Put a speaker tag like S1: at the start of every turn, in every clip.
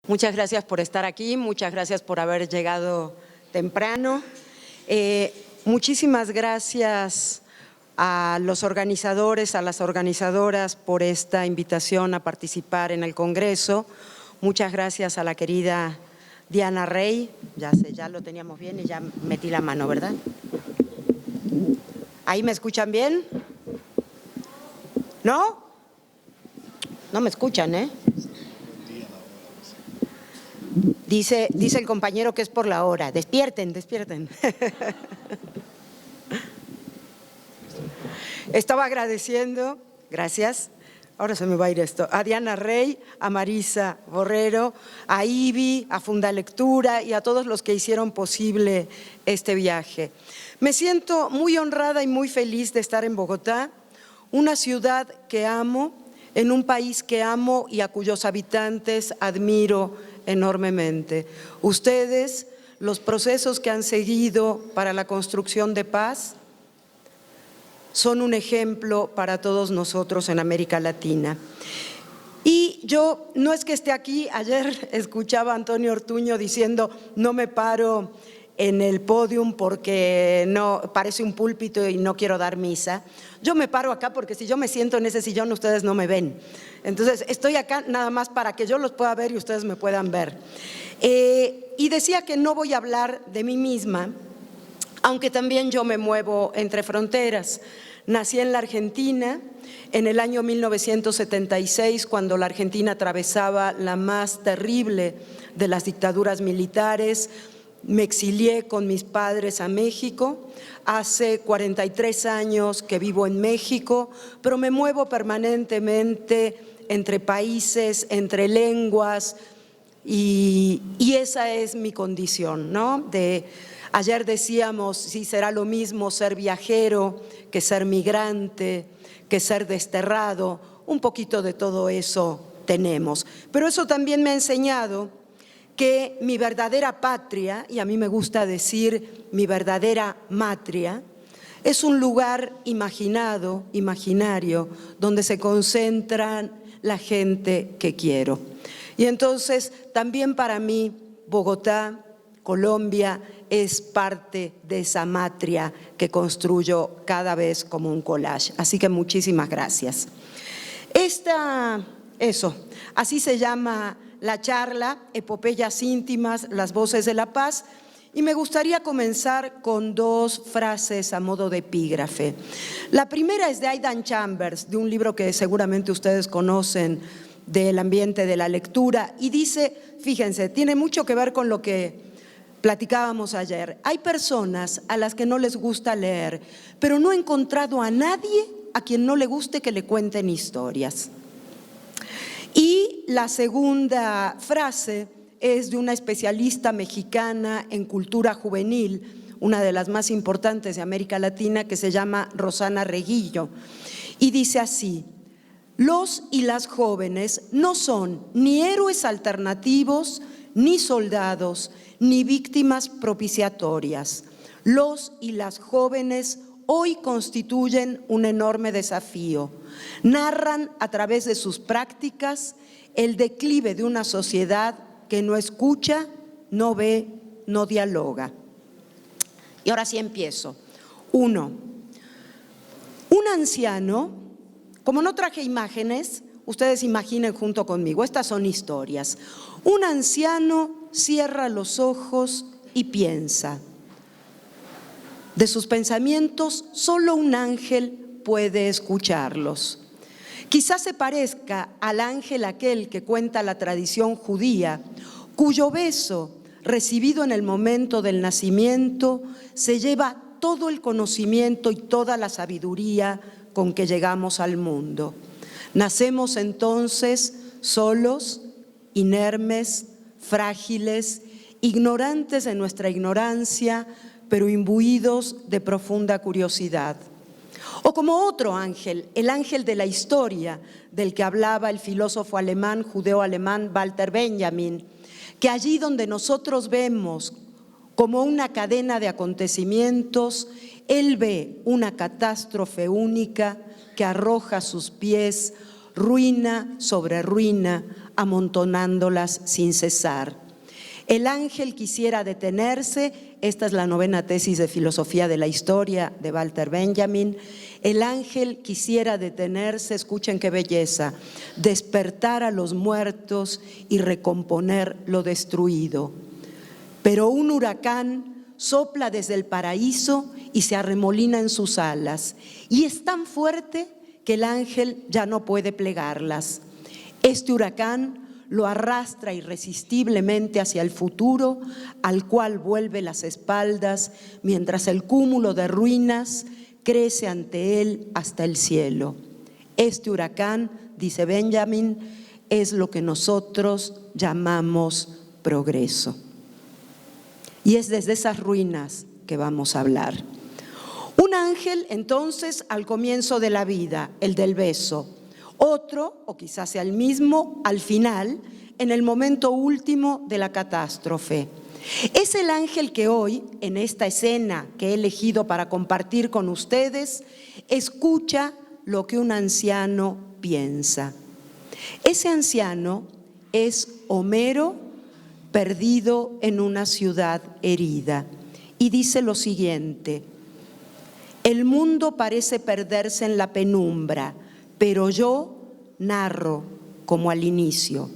S1: Muchas gracias por estar aquí, muchas gracias por haber llegado temprano. Muchísimas gracias a los organizadores, a las organizadoras por esta invitación a participar en el Congreso. Muchas gracias a la querida Diana Rey. Ya lo teníamos bien y ya metí la mano, ¿verdad? ¿Ahí me escuchan bien? ¿No? No me escuchan, ¿eh? Dice el compañero que es por la hora. Despierten, despierten. Estaba agradeciendo, gracias, ahora se me va a ir esto, a Diana Rey, a Marisa Borrero, a Ibi, a Fundalectura y a todos los que hicieron posible este viaje. Me siento muy honrada y muy feliz de estar en Bogotá, una ciudad que amo, en un país que amo y a cuyos habitantes admiro enormemente. Ustedes, los procesos que han seguido para la construcción de paz, son un ejemplo para todos nosotros en América Latina. Y yo, no es que esté aquí, ayer escuchaba a Antonio Ortuño diciendo no me paro en el pódium porque no parece un púlpito y no quiero dar misa. Yo me paro acá porque si yo me siento en ese sillón ustedes no me ven. Entonces estoy acá nada más para que yo los pueda ver y ustedes me puedan ver. Y decía que no voy a hablar de mí misma, aunque también yo me muevo entre fronteras. Nací en la Argentina en el año 1976, cuando la Argentina atravesaba la más terrible de las dictaduras militares. Me exilié con mis padres a México. Hace 43 años que vivo en México, pero me muevo permanentemente entre países, entre lenguas, y esa es mi condición, ¿no? Ayer decíamos, si será lo mismo ser viajero que ser migrante, que ser desterrado, un poquito de todo eso tenemos. Pero eso también me ha enseñado que mi verdadera patria, y a mí me gusta decir mi verdadera matria, es un lugar imaginado, imaginario, donde se concentran la gente que quiero. Y entonces también para mí Bogotá, Colombia, es parte de esa matria que construyo cada vez como un collage. Así que muchísimas gracias. Así se llama la charla, Epopeyas íntimas, las voces de la paz. Y me gustaría comenzar con dos frases a modo de epígrafe. La primera es de Aidan Chambers, de un libro que seguramente ustedes conocen, del ambiente de la lectura, y dice, fíjense, tiene mucho que ver con lo que platicábamos ayer. Hay personas a las que no les gusta leer, pero no he encontrado a nadie a quien no le guste que le cuenten historias. Y la segunda frase es de una especialista mexicana en cultura juvenil, una de las más importantes de América Latina, que se llama Rosana Reguillo, y dice así: los y las jóvenes no son ni héroes alternativos, ni soldados, ni víctimas propiciatorias. Los y las jóvenes hoy constituyen un enorme desafío. Narran a través de sus prácticas el declive de una sociedad que no escucha, no ve, no dialoga. Y ahora sí empiezo. 1. Un anciano, como no traje imágenes, ustedes imaginen junto conmigo, estas son historias. Un anciano cierra los ojos y piensa. De sus pensamientos, solo un ángel puede escucharlos. Quizás se parezca al ángel aquel que cuenta la tradición judía, cuyo beso, recibido en el momento del nacimiento, se lleva todo el conocimiento y toda la sabiduría con que llegamos al mundo. Nacemos entonces solos, inermes, frágiles, ignorantes de nuestra ignorancia, pero imbuidos de profunda curiosidad. O como otro ángel, el ángel de la historia, del que hablaba el filósofo alemán, judeo-alemán Walter Benjamin, que allí donde nosotros vemos como una cadena de acontecimientos, él ve una catástrofe única que arroja a sus pies ruina sobre ruina, amontonándolas sin cesar. El ángel quisiera detenerse, esta es la 9ª tesis de filosofía de la historia de Walter Benjamin. El ángel quisiera detenerse, escuchen qué belleza, despertar a los muertos y recomponer lo destruido. Pero un huracán sopla desde el paraíso y se arremolina en sus alas, y es tan fuerte que el ángel ya no puede plegarlas. Este huracán lo arrastra irresistiblemente hacia el futuro, al cual vuelve las espaldas, mientras el cúmulo de ruinas crece ante él hasta el cielo. Este huracán, dice Benjamin, es lo que nosotros llamamos progreso. Y es desde esas ruinas que vamos a hablar. Un ángel, entonces, al comienzo de la vida, el del beso. Otro, o quizás sea el mismo, al final, en el momento último de la catástrofe. Es el ángel que hoy, en esta escena que he elegido para compartir con ustedes, escucha lo que un anciano piensa. Ese anciano es Homero, perdido en una ciudad herida, y dice lo siguiente: el mundo parece perderse en la penumbra, pero yo narro como al inicio.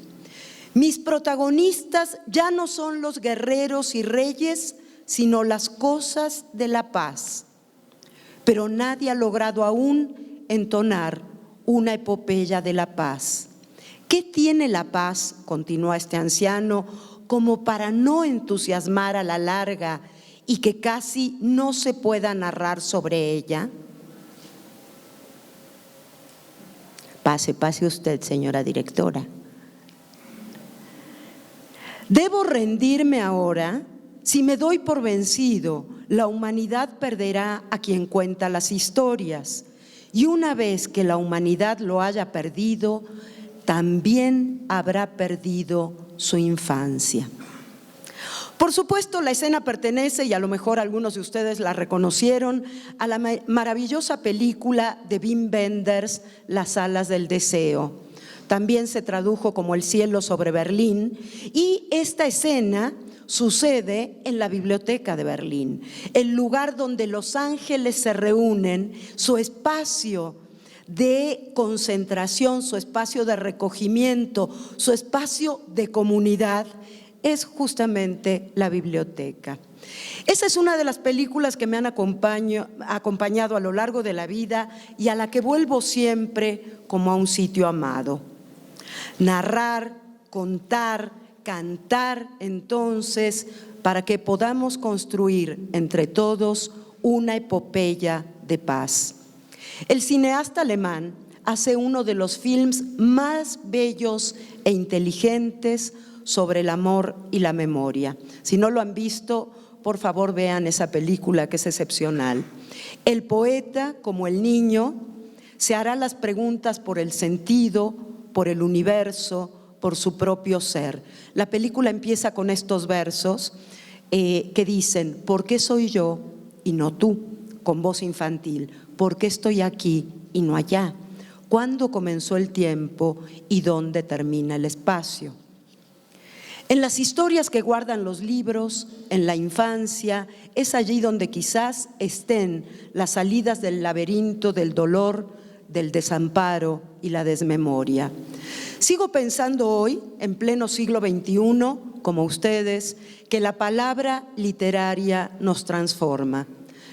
S1: Mis protagonistas ya no son los guerreros y reyes, sino las cosas de la paz. Pero nadie ha logrado aún entonar una epopeya de la paz. ¿Qué tiene la paz?, continúa este anciano, como para no entusiasmar a la larga y que casi no se pueda narrar sobre ella? Pase usted, señora directora. ¿Debo rendirme ahora? Si me doy por vencido, la humanidad perderá a quien cuenta las historias. Y una vez que la humanidad lo haya perdido, también habrá perdido su infancia. Por supuesto, la escena pertenece, y a lo mejor algunos de ustedes la reconocieron, a la maravillosa película de Wim Wenders, Las alas del deseo. También se tradujo como El cielo sobre Berlín, y esta escena sucede en la biblioteca de Berlín, el lugar donde los ángeles se reúnen, su espacio de concentración, su espacio de recogimiento, su espacio de comunidad, es justamente la biblioteca. Esa es una de las películas que me han acompañado a lo largo de la vida y a la que vuelvo siempre como a un sitio amado. Narrar, contar, cantar, entonces, para que podamos construir entre todos una epopeya de paz. El cineasta alemán hace uno de los films más bellos e inteligentes sobre el amor y la memoria. Si no lo han visto, por favor vean esa película, que es excepcional. El poeta, como el niño, se hará las preguntas por el sentido, por el universo, por su propio ser. La película empieza con estos versos que dicen: ¿por qué soy yo y no tú? Con voz infantil. ¿Por qué estoy aquí y no allá? ¿Cuándo comenzó el tiempo y dónde termina el espacio? En las historias que guardan los libros, en la infancia, es allí donde quizás estén las salidas del laberinto del dolor, del desamparo y la desmemoria. Sigo pensando hoy, en pleno siglo XXI, como ustedes, que la palabra literaria nos transforma,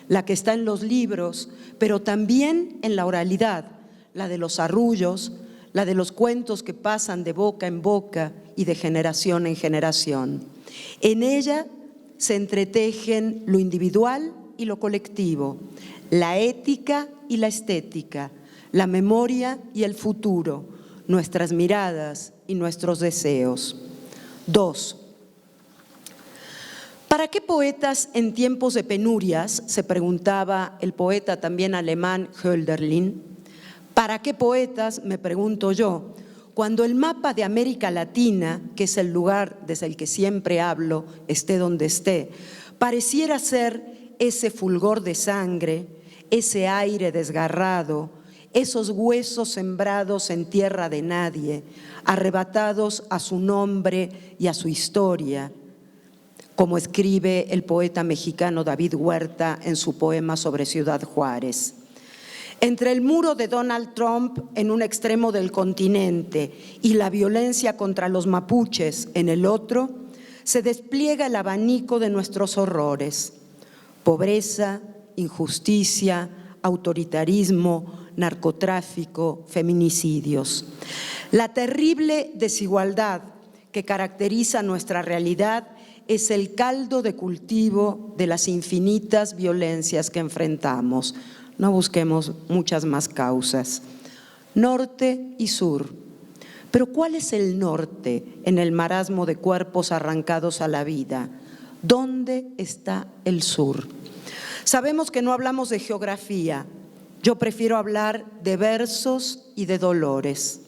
S1: la que está en los libros, pero también en la oralidad, la de los arrullos, la de los cuentos que pasan de boca en boca y de generación en generación. En ella se entretejen lo individual y lo colectivo, la ética y la estética, la memoria y el futuro, nuestras miradas y nuestros deseos. 2. ¿Para qué poetas en tiempos de penurias?, se preguntaba el poeta también alemán Hölderlin. ¿Para qué poetas?, me pregunto yo, cuando el mapa de América Latina, que es el lugar desde el que siempre hablo, esté donde esté, pareciera ser ese fulgor de sangre, ese aire desgarrado, esos huesos sembrados en tierra de nadie, arrebatados a su nombre y a su historia, como escribe el poeta mexicano David Huerta en su poema sobre Ciudad Juárez. Entre el muro de Donald Trump en un extremo del continente y la violencia contra los mapuches en el otro, se despliega el abanico de nuestros horrores: pobreza, injusticia, autoritarismo, narcotráfico, feminicidios. La terrible desigualdad que caracteriza nuestra realidad es el caldo de cultivo de las infinitas violencias que enfrentamos. No busquemos muchas más causas. Norte y sur. Pero ¿cuál es el norte en el marasmo de cuerpos arrancados a la vida? ¿Dónde está el sur? Sabemos que no hablamos de geografía. Yo prefiero hablar de versos y de dolores.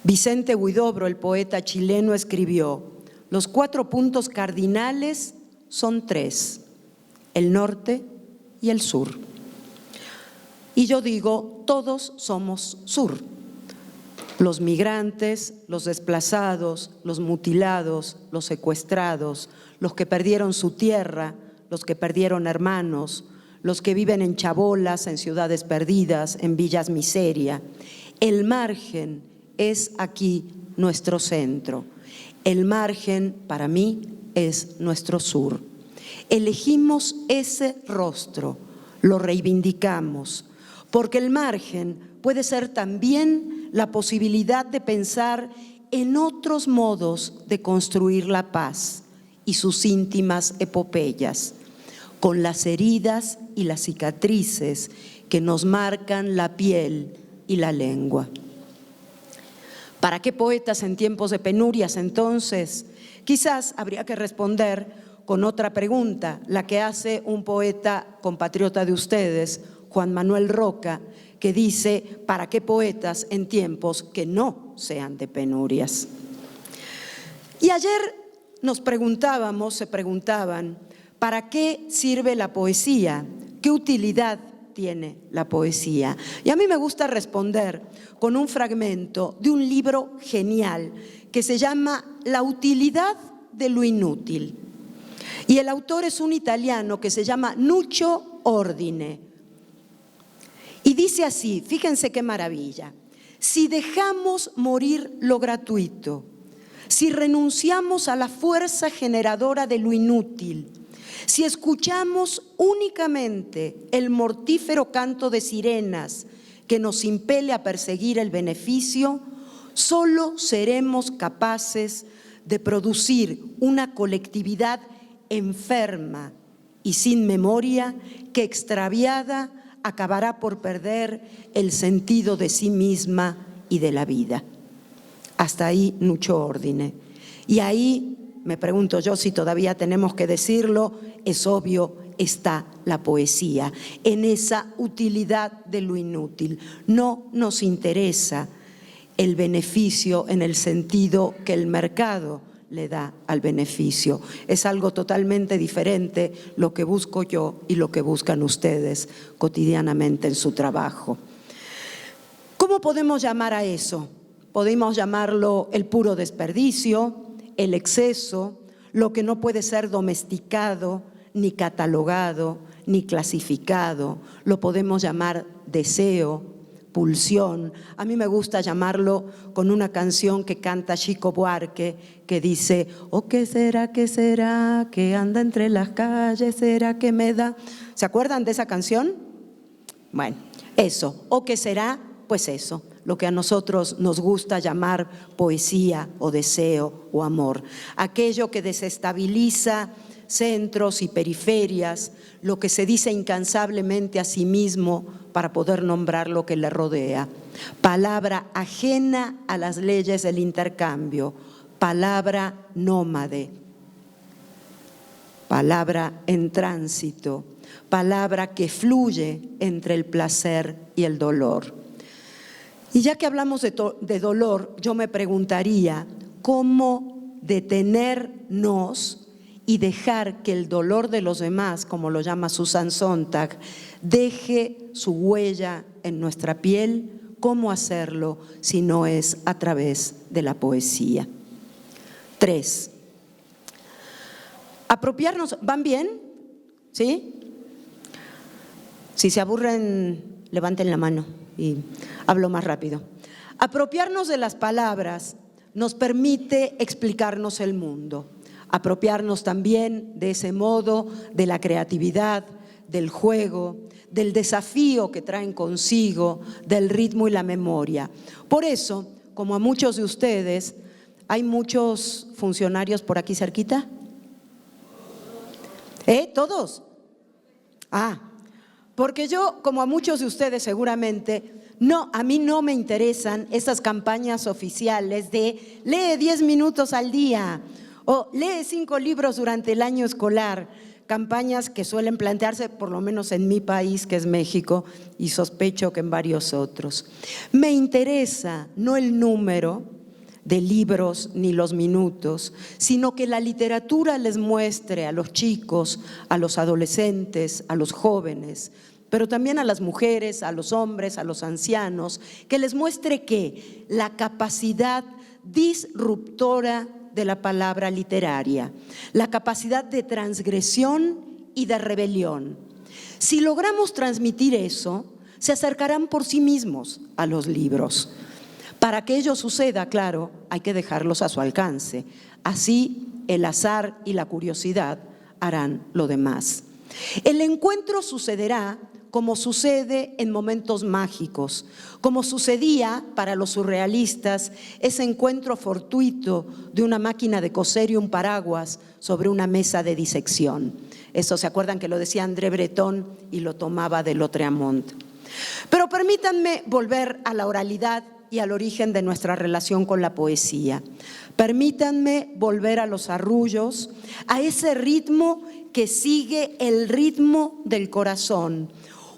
S1: Vicente Huidobro, el poeta chileno, escribió: los 4 puntos cardinales son 3, el norte y el sur. Y yo digo, todos somos sur. Los migrantes, los desplazados, los mutilados, los secuestrados, los que perdieron su tierra, los que perdieron hermanos, los que viven en chabolas, en ciudades perdidas, en villas miseria. El margen es aquí nuestro centro. El margen, para mí, es nuestro sur. Elegimos ese rostro, lo reivindicamos, porque el margen puede ser también la posibilidad de pensar en otros modos de construir la paz y sus íntimas epopeyas, con las heridas y las cicatrices que nos marcan la piel y la lengua. ¿Para qué poetas en tiempos de penurias entonces? Quizás habría que responder con otra pregunta, la que hace un poeta compatriota de ustedes, Juan Manuel Roca, que dice: ¿para qué poetas en tiempos que no sean de penurias? Y ayer nos preguntábamos, se preguntaban, ¿para qué sirve la poesía? ¿Qué utilidad tiene la poesía? Y a mí me gusta responder con un fragmento de un libro genial que se llama La utilidad de lo inútil. Y el autor es un italiano que se llama Nuccio Ordine. Y dice así, fíjense qué maravilla: si dejamos morir lo gratuito, si renunciamos a la fuerza generadora de lo inútil, si escuchamos únicamente el mortífero canto de sirenas que nos impele a perseguir el beneficio, solo seremos capaces de producir una colectividad enferma y sin memoria que, extraviada, acabará por perder el sentido de sí misma y de la vida. Hasta ahí Nuccio Ordine. Y ahí, me pregunto yo si todavía tenemos que decirlo, es obvio, está la poesía, en esa utilidad de lo inútil. No nos interesa el beneficio en el sentido que el mercado le da al beneficio. Es algo totalmente diferente lo que busco yo y lo que buscan ustedes cotidianamente en su trabajo. ¿Cómo podemos llamar a eso? Podemos llamarlo el puro desperdicio, el exceso, lo que no puede ser domesticado, ni catalogado, ni clasificado. Lo podemos llamar deseo, pulsión. A mí me gusta llamarlo con una canción que canta Chico Buarque, que dice: ¿o qué será que anda entre las calles? ¿Será que me da? ¿Se acuerdan de esa canción? Bueno, eso. ¿O qué será? Pues eso, lo que a nosotros nos gusta llamar poesía o deseo o amor. Aquello que desestabiliza centros y periferias, lo que se dice incansablemente a sí mismo para poder nombrar lo que le rodea. Palabra ajena a las leyes del intercambio, palabra nómade, palabra en tránsito, palabra que fluye entre el placer y el dolor. Y ya que hablamos de dolor, yo me preguntaría cómo detenernos y dejar que el dolor de los demás, como lo llama Susan Sontag, deje su huella en nuestra piel. ¿Cómo hacerlo si no es a través de la poesía? 3. Apropiarnos. ¿Van bien? ¿Sí? Si se aburren, levanten la mano y hablo más rápido. Apropiarnos de las palabras nos permite explicarnos el mundo. Apropiarnos también de ese modo de la creatividad, del juego, del desafío que traen consigo, del ritmo y la memoria. Por eso, como a muchos de ustedes, ¿hay muchos funcionarios por aquí cerquita? ¿Todos? Porque yo, como a muchos de ustedes seguramente, a mí no me interesan esas campañas oficiales de lee 10 minutos al día o lee 5 libros durante el año escolar. Campañas que suelen plantearse, por lo menos en mi país, que es México, y sospecho que en varios otros. Me interesa no el número de libros ni los minutos, sino que la literatura les muestre a los chicos, a los adolescentes, a los jóvenes, pero también a las mujeres, a los hombres, a los ancianos, que les muestre que la capacidad disruptora de la palabra literaria, la capacidad de transgresión y de rebelión. Si logramos transmitir eso, se acercarán por sí mismos a los libros. Para que ello suceda, claro, hay que dejarlos a su alcance. Así, el azar y la curiosidad harán lo demás. El encuentro sucederá como sucede en momentos mágicos, como sucedía para los surrealistas ese encuentro fortuito de una máquina de coser y un paraguas sobre una mesa de disección. Eso, ¿se acuerdan que lo decía André Breton y lo tomaba de Lautréamont? Pero permítanme volver a la oralidad y al origen de nuestra relación con la poesía. Permítanme volver a los arrullos, a ese ritmo que sigue el ritmo del corazón,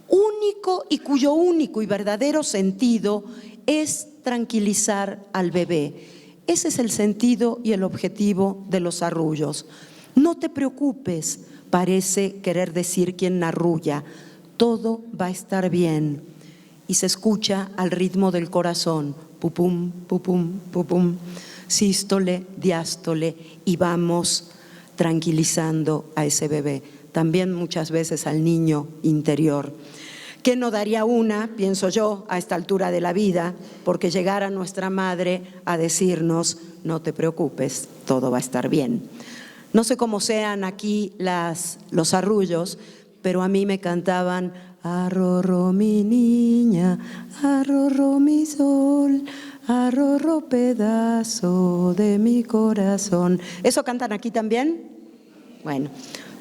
S1: único y cuyo único y verdadero sentido es tranquilizar al bebé. Ese es el sentido y el objetivo de los arrullos. No te preocupes, parece querer decir quien arrulla, todo va a estar bien. Y se escucha al ritmo del corazón, pupum, pupum, pupum, sístole, diástole, y vamos tranquilizando a ese bebé, también muchas veces al niño interior. ¿Qué no daría una, pienso yo, a esta altura de la vida, porque llegara nuestra madre a decirnos, no te preocupes, todo va a estar bien? No sé cómo sean aquí los arrullos, pero a mí me cantaban, arrorro mi niña, arrorro mi sol, arrorro pedazo de mi corazón. ¿Eso cantan aquí también? Bueno,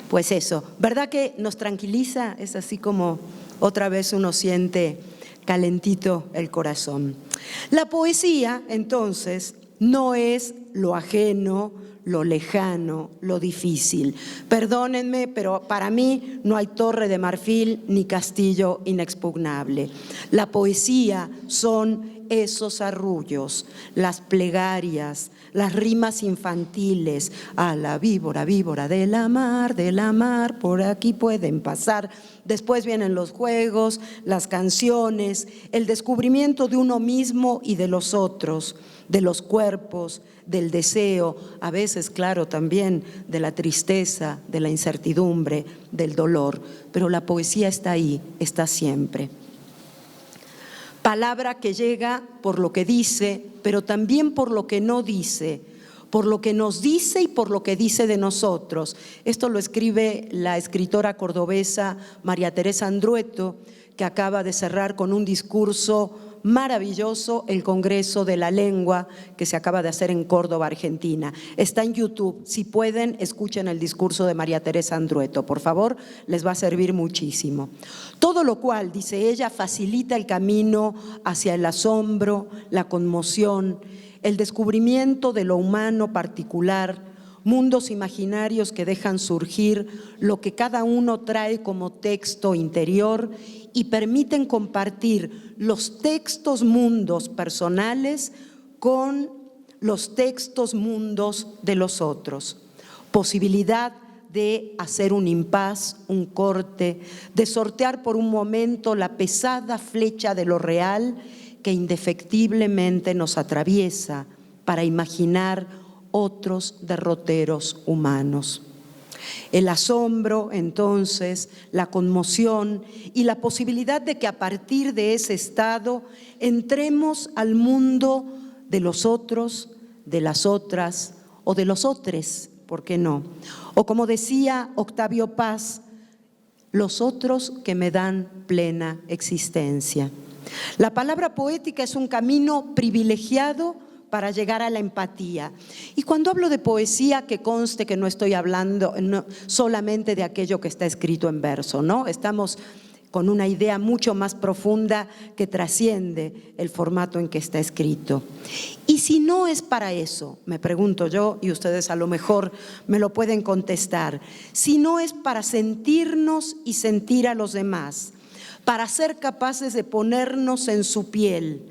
S1: pues eso, ¿verdad que nos tranquiliza? Es así como otra vez uno siente calentito el corazón. La poesía, entonces, no es lo ajeno, lo lejano, lo difícil. Perdónenme, pero para mí no hay torre de marfil ni castillo inexpugnable. La poesía son esos arrullos, las plegarias, las rimas infantiles. A la víbora, víbora de la mar, por aquí pueden pasar. Después vienen los juegos, las canciones, el descubrimiento de uno mismo y de los otros, de los cuerpos, del deseo, a veces, claro, también de la tristeza, de la incertidumbre, del dolor. Pero la poesía está ahí, está siempre. Palabra que llega por lo que dice, pero también por lo que no dice, por lo que nos dice y por lo que dice de nosotros. Esto lo escribe la escritora cordobesa María Teresa Andrueto, que acaba de cerrar con un discurso maravilloso el Congreso de la Lengua que se acaba de hacer en Córdoba, Argentina. Está en YouTube. Si pueden, escuchen el discurso de María Teresa Andrueto, por favor, les va a servir muchísimo. Todo lo cual, dice ella, facilita el camino hacia el asombro, la conmoción, el descubrimiento de lo humano particular, mundos imaginarios que dejan surgir lo que cada uno trae como texto interior y permiten compartir los textos mundos personales con los textos mundos de los otros. Posibilidad de hacer un impas, un corte, de sortear por un momento la pesada flecha de lo real que indefectiblemente nos atraviesa para imaginar otros derroteros humanos. El asombro, entonces, la conmoción y la posibilidad de que a partir de ese estado entremos al mundo de los otros, de las otras o de los otres, ¿por qué no? O como decía Octavio Paz, los otros que me dan plena existencia. La palabra poética es un camino privilegiado para llegar a la empatía. Y cuando hablo de poesía, que conste que no estoy hablando solamente de aquello que está escrito en verso, ¿no? Estamos con una idea mucho más profunda que trasciende el formato en que está escrito. Y si no es para eso, me pregunto yo, y ustedes a lo mejor me lo pueden contestar, si no es para sentirnos y sentir a los demás, para ser capaces de ponernos en su piel,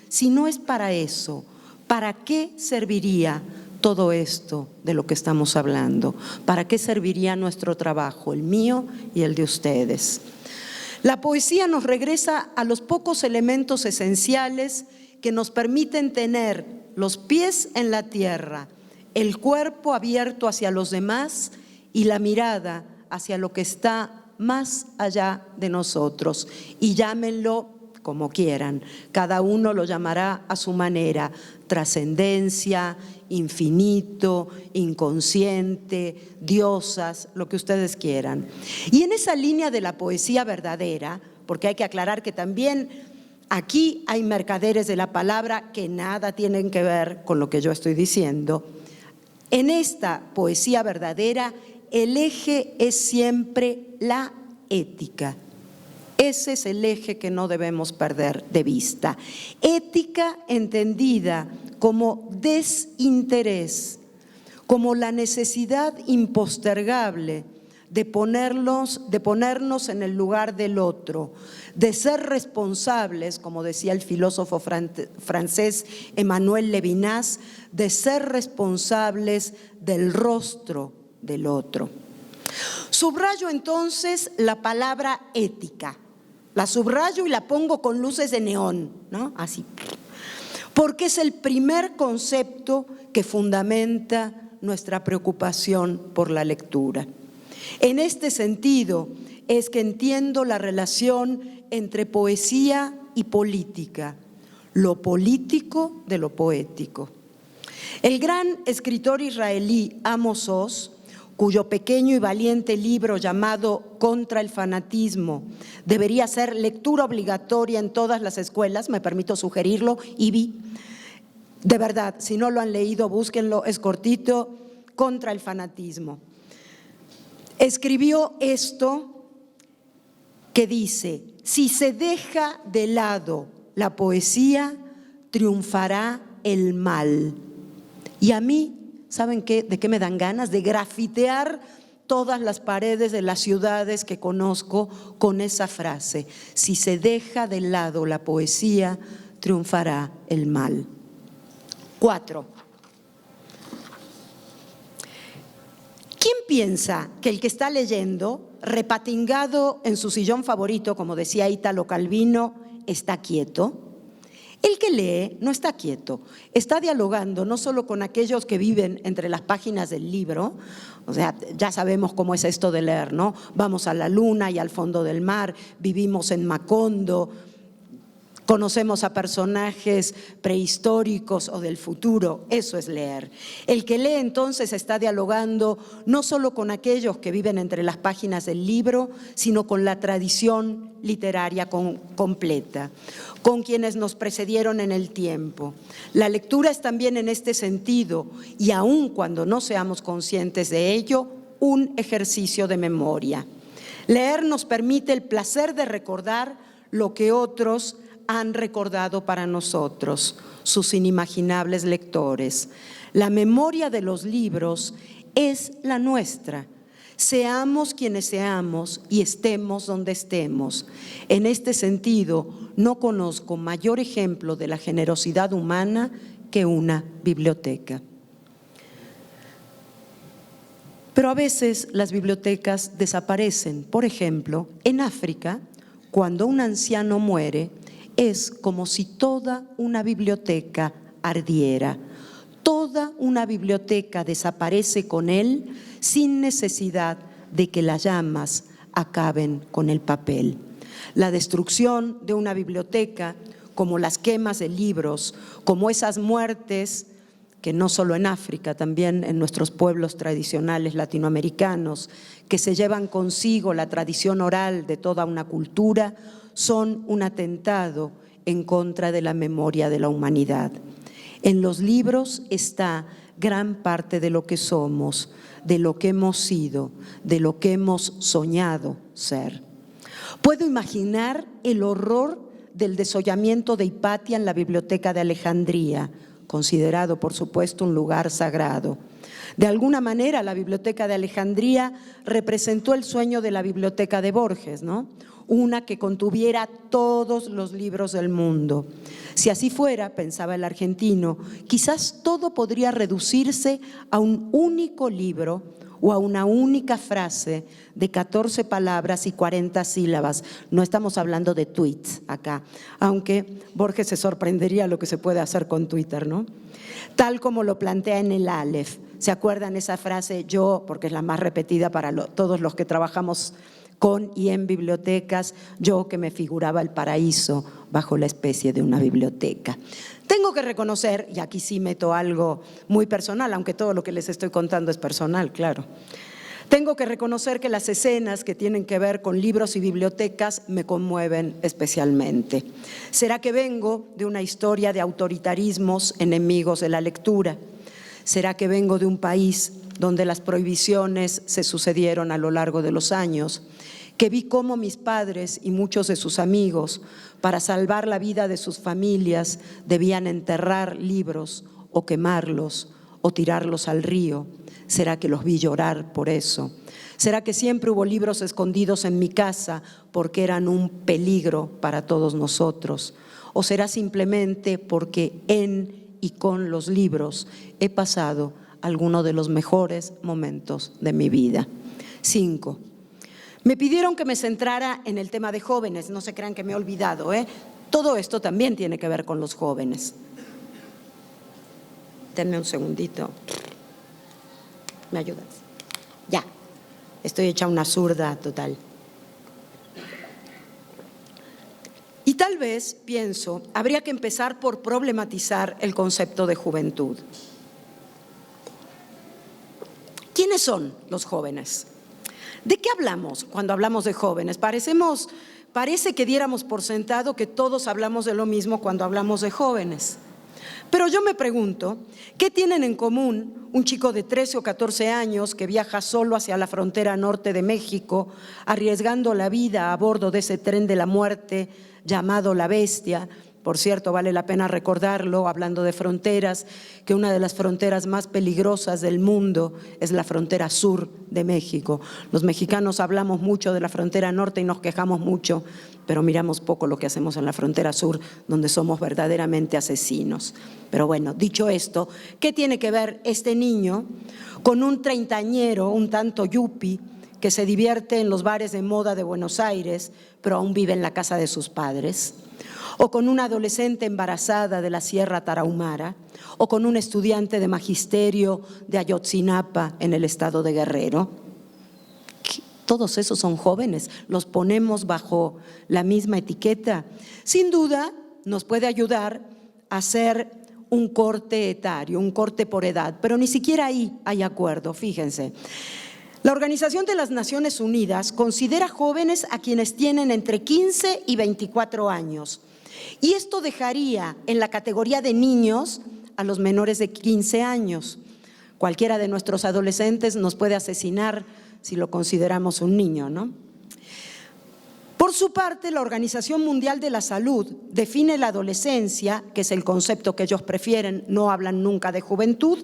S1: si no es para eso, ¿para qué serviría todo esto de lo que estamos hablando? ¿Para qué serviría nuestro trabajo, el mío y el de ustedes? La poesía nos regresa a los pocos elementos esenciales que nos permiten tener los pies en la tierra, el cuerpo abierto hacia los demás y la mirada hacia lo que está más allá de nosotros. Y llámenlo como quieran, cada uno lo llamará a su manera: trascendencia, infinito, inconsciente, diosas, lo que ustedes quieran. Y en esa línea de la poesía verdadera, porque hay que aclarar que también aquí hay mercaderes de la palabra que nada tienen que ver con lo que yo estoy diciendo, en esta poesía verdadera el eje es siempre la ética. Ese es el eje que no debemos perder de vista. Ética entendida como desinterés, como la necesidad impostergable de ponernos en el lugar del otro, de ser responsables, como decía el filósofo francés Emmanuel Levinas, de ser responsables del rostro del otro. Subrayo entonces la palabra ética. La subrayo y la pongo con luces de neón, ¿no? Así. Porque es el primer concepto que fundamenta nuestra preocupación por la lectura. En este sentido es que entiendo la relación entre poesía y política, lo político de lo poético. El gran escritor israelí Amos Oz, cuyo pequeño y valiente libro llamado Contra el fanatismo debería ser lectura obligatoria en todas las escuelas, me permito sugerirlo, Ibi. De verdad, si no lo han leído, búsquenlo, es cortito, Contra el fanatismo. Escribió esto que dice: si se deja de lado la poesía, triunfará el mal. Y a mí, ¿saben qué? ¿De qué me dan ganas? De grafitear todas las paredes de las ciudades que conozco con esa frase: si se deja de lado la poesía, triunfará el mal. 4. ¿Quién piensa que el que está leyendo, repatingado en su sillón favorito, como decía Ítalo Calvino, está quieto? El que lee no está quieto, está dialogando no solo con aquellos que viven entre las páginas del libro, o sea, ya sabemos cómo es esto de leer, ¿no? Vamos a la luna y al fondo del mar, vivimos en Macondo, conocemos a personajes prehistóricos o del futuro, eso es leer. El que lee entonces está dialogando no solo con aquellos que viven entre las páginas del libro, sino con la tradición literaria completa, con quienes nos precedieron en el tiempo. La lectura es también en este sentido, y aun cuando no seamos conscientes de ello, un ejercicio de memoria. Leer nos permite el placer de recordar lo que otros han recordado para nosotros, sus inimaginables lectores. La memoria de los libros es la nuestra. Seamos quienes seamos y estemos donde estemos. En este sentido, no conozco mayor ejemplo de la generosidad humana que una biblioteca. Pero a veces las bibliotecas desaparecen. Por ejemplo, en África, cuando un anciano muere, es como si toda una biblioteca ardiera. Toda una biblioteca desaparece con él sin necesidad de que las llamas acaben con el papel. La destrucción de una biblioteca, como las quemas de libros, como esas muertes que no solo en África, también en nuestros pueblos tradicionales latinoamericanos, que se llevan consigo la tradición oral de toda una cultura, son un atentado en contra de la memoria de la humanidad. En los libros está gran parte de lo que somos, de lo que hemos sido, de lo que hemos soñado ser. Puedo imaginar el horror del desollamiento de Hipatia en la biblioteca de Alejandría, considerado por supuesto un lugar sagrado. De alguna manera la biblioteca de Alejandría representó el sueño de la biblioteca de Borges, ¿no? Una que contuviera todos los libros del mundo. Si así fuera, pensaba el argentino, quizás todo podría reducirse a un único libro o a una única frase de 14 palabras y 40 sílabas. No estamos hablando de tweets acá, aunque Borges se sorprendería lo que se puede hacer con Twitter, ¿no? Tal como lo plantea en el Aleph. ¿Se acuerdan esa frase? Yo, porque es la más repetida para todos los que trabajamos con y en bibliotecas, yo que me figuraba el paraíso bajo la especie de una biblioteca. Tengo que reconocer, y aquí sí meto algo muy personal, aunque todo lo que les estoy contando es personal, claro. Tengo que reconocer que las escenas que tienen que ver con libros y bibliotecas me conmueven especialmente. ¿Será que vengo de una historia de autoritarismos enemigos de la lectura? ¿Será que vengo de un país donde las prohibiciones se sucedieron a lo largo de los años? Que vi cómo mis padres y muchos de sus amigos, para salvar la vida de sus familias, debían enterrar libros o quemarlos o tirarlos al río. ¿Será que los vi llorar por eso? ¿Será que siempre hubo libros escondidos en mi casa porque eran un peligro para todos nosotros? ¿O será simplemente porque en y con los libros he pasado algunos de los mejores momentos de mi vida? 5. Me pidieron que me centrara en el tema de jóvenes, no se crean que me he olvidado, ¿eh? Todo esto también tiene que ver con los jóvenes. Denme un segundito. ¿Me ayudas? Ya, estoy hecha una zurda total. Y tal vez, pienso, habría que empezar por problematizar el concepto de juventud. ¿Quiénes son los jóvenes? ¿De qué hablamos cuando hablamos de jóvenes? Parece que diéramos por sentado que todos hablamos de lo mismo cuando hablamos de jóvenes. Pero yo me pregunto, ¿qué tienen en común un chico de 13 o 14 años que viaja solo hacia la frontera norte de México, arriesgando la vida a bordo de ese tren de la muerte llamado La Bestia? Por cierto, vale la pena recordarlo, hablando de fronteras, que una de las fronteras más peligrosas del mundo es la frontera sur de México. Los mexicanos hablamos mucho de la frontera norte y nos quejamos mucho, pero miramos poco lo que hacemos en la frontera sur, donde somos verdaderamente asesinos. Pero bueno, dicho esto, ¿qué tiene que ver este niño con un treintañero, un tanto yupi, que se divierte en los bares de moda de Buenos Aires, pero aún vive en la casa de sus padres? ¿O con una adolescente embarazada de la Sierra Tarahumara? ¿O con un estudiante de magisterio de Ayotzinapa en el estado de Guerrero? Todos esos son jóvenes, los ponemos bajo la misma etiqueta. Sin duda nos puede ayudar a hacer un corte etario, un corte por edad, pero ni siquiera ahí hay acuerdo, fíjense. La Organización de las Naciones Unidas considera jóvenes a quienes tienen entre 15 y 24 años. Y esto dejaría en la categoría de niños a los menores de 15 años. Cualquiera de nuestros adolescentes nos puede asesinar si lo consideramos un niño, ¿no? Por su parte, la Organización Mundial de la Salud define la adolescencia, que es el concepto que ellos prefieren, no hablan nunca de juventud,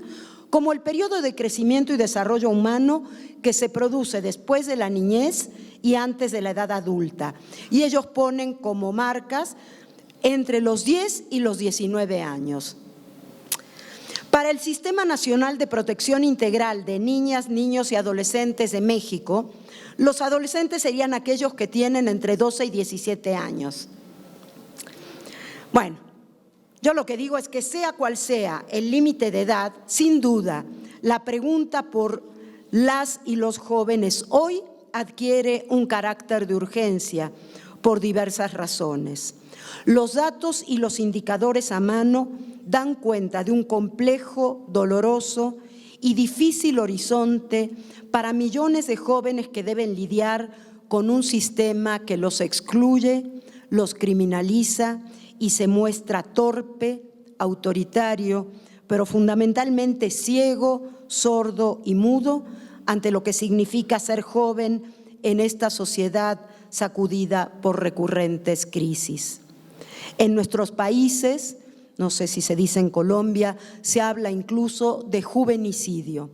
S1: como el periodo de crecimiento y desarrollo humano que se produce después de la niñez y antes de la edad adulta. Y ellos ponen como marcas entre los 10 y los 19 años. Para el Sistema Nacional de Protección Integral de Niñas, Niños y Adolescentes de México, los adolescentes serían aquellos que tienen entre 12 y 17 años. Bueno, yo lo que digo es que sea cual sea el límite de edad, sin duda, la pregunta por las y los jóvenes hoy adquiere un carácter de urgencia por diversas razones. Los datos y los indicadores a mano dan cuenta de un complejo, doloroso y difícil horizonte para millones de jóvenes que deben lidiar con un sistema que los excluye, los criminaliza y se muestra torpe, autoritario, pero fundamentalmente ciego, sordo y mudo ante lo que significa ser joven en esta sociedad sacudida por recurrentes crisis. En nuestros países, no sé si se dice en Colombia, se habla incluso de juvenicidio.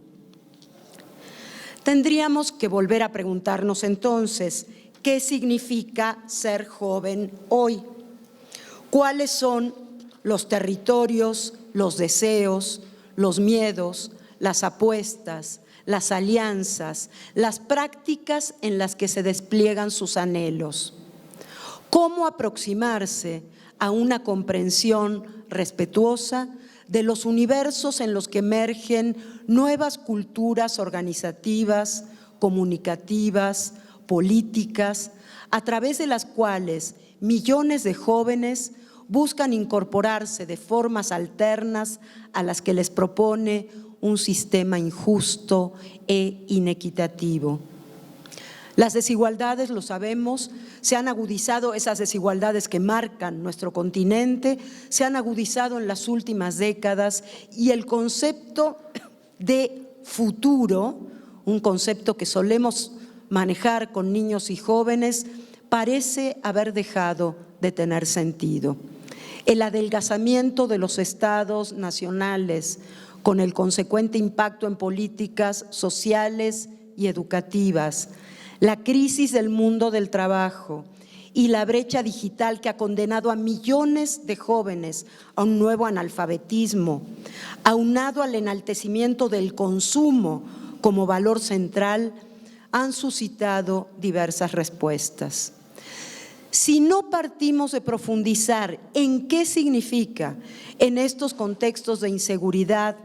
S1: Tendríamos que volver a preguntarnos entonces, ¿qué significa ser joven hoy? ¿Cuáles son los territorios, los deseos, los miedos, las apuestas, las alianzas, las prácticas en las que se despliegan sus anhelos? ¿Cómo aproximarse a una comprensión respetuosa de los universos en los que emergen nuevas culturas organizativas, comunicativas, políticas, a través de las cuales millones de jóvenes buscan incorporarse de formas alternas a las que les propone un sistema injusto e inequitativo? Las desigualdades, lo sabemos, se han agudizado, esas desigualdades que marcan nuestro continente, se han agudizado en las últimas décadas y el concepto de futuro, un concepto que solemos manejar con niños y jóvenes, parece haber dejado de tener sentido. El adelgazamiento de los estados nacionales, con el consecuente impacto en políticas sociales y educativas, la crisis del mundo del trabajo y la brecha digital que ha condenado a millones de jóvenes a un nuevo analfabetismo, aunado al enaltecimiento del consumo como valor central, han suscitado diversas respuestas. Si no partimos de profundizar en qué significa en estos contextos de inseguridad,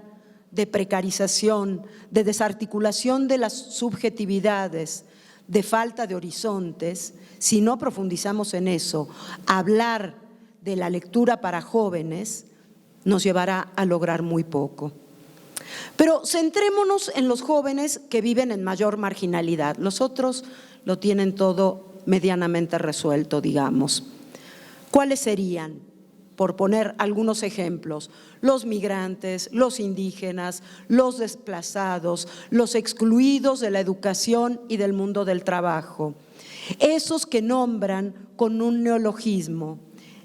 S1: de precarización, de desarticulación de las subjetividades, de falta de horizontes, si no profundizamos en eso, hablar de la lectura para jóvenes nos llevará a lograr muy poco. Pero centrémonos en los jóvenes que viven en mayor marginalidad. Los otros lo tienen todo medianamente resuelto, digamos. ¿Cuáles serían? Por poner algunos ejemplos, los migrantes, los indígenas, los desplazados, los excluidos de la educación y del mundo del trabajo. Esos que nombran con un neologismo,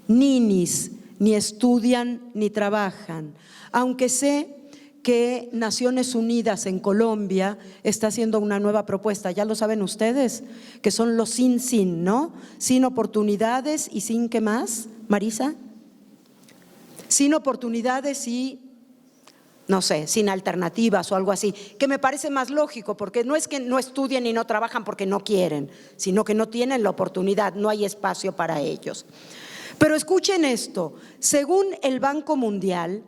S1: ninis, ni estudian ni trabajan, aunque sé que Naciones Unidas en Colombia está haciendo una nueva propuesta, ya lo saben ustedes, que son los sin, ¿no? Sin oportunidades y sin ¿qué más, Marisa? Sin oportunidades y, no sé, sin alternativas o algo así, que me parece más lógico, porque no es que no estudien y no trabajan porque no quieren, sino que no tienen la oportunidad, no hay espacio para ellos. Pero escuchen esto, según el Banco Mundial,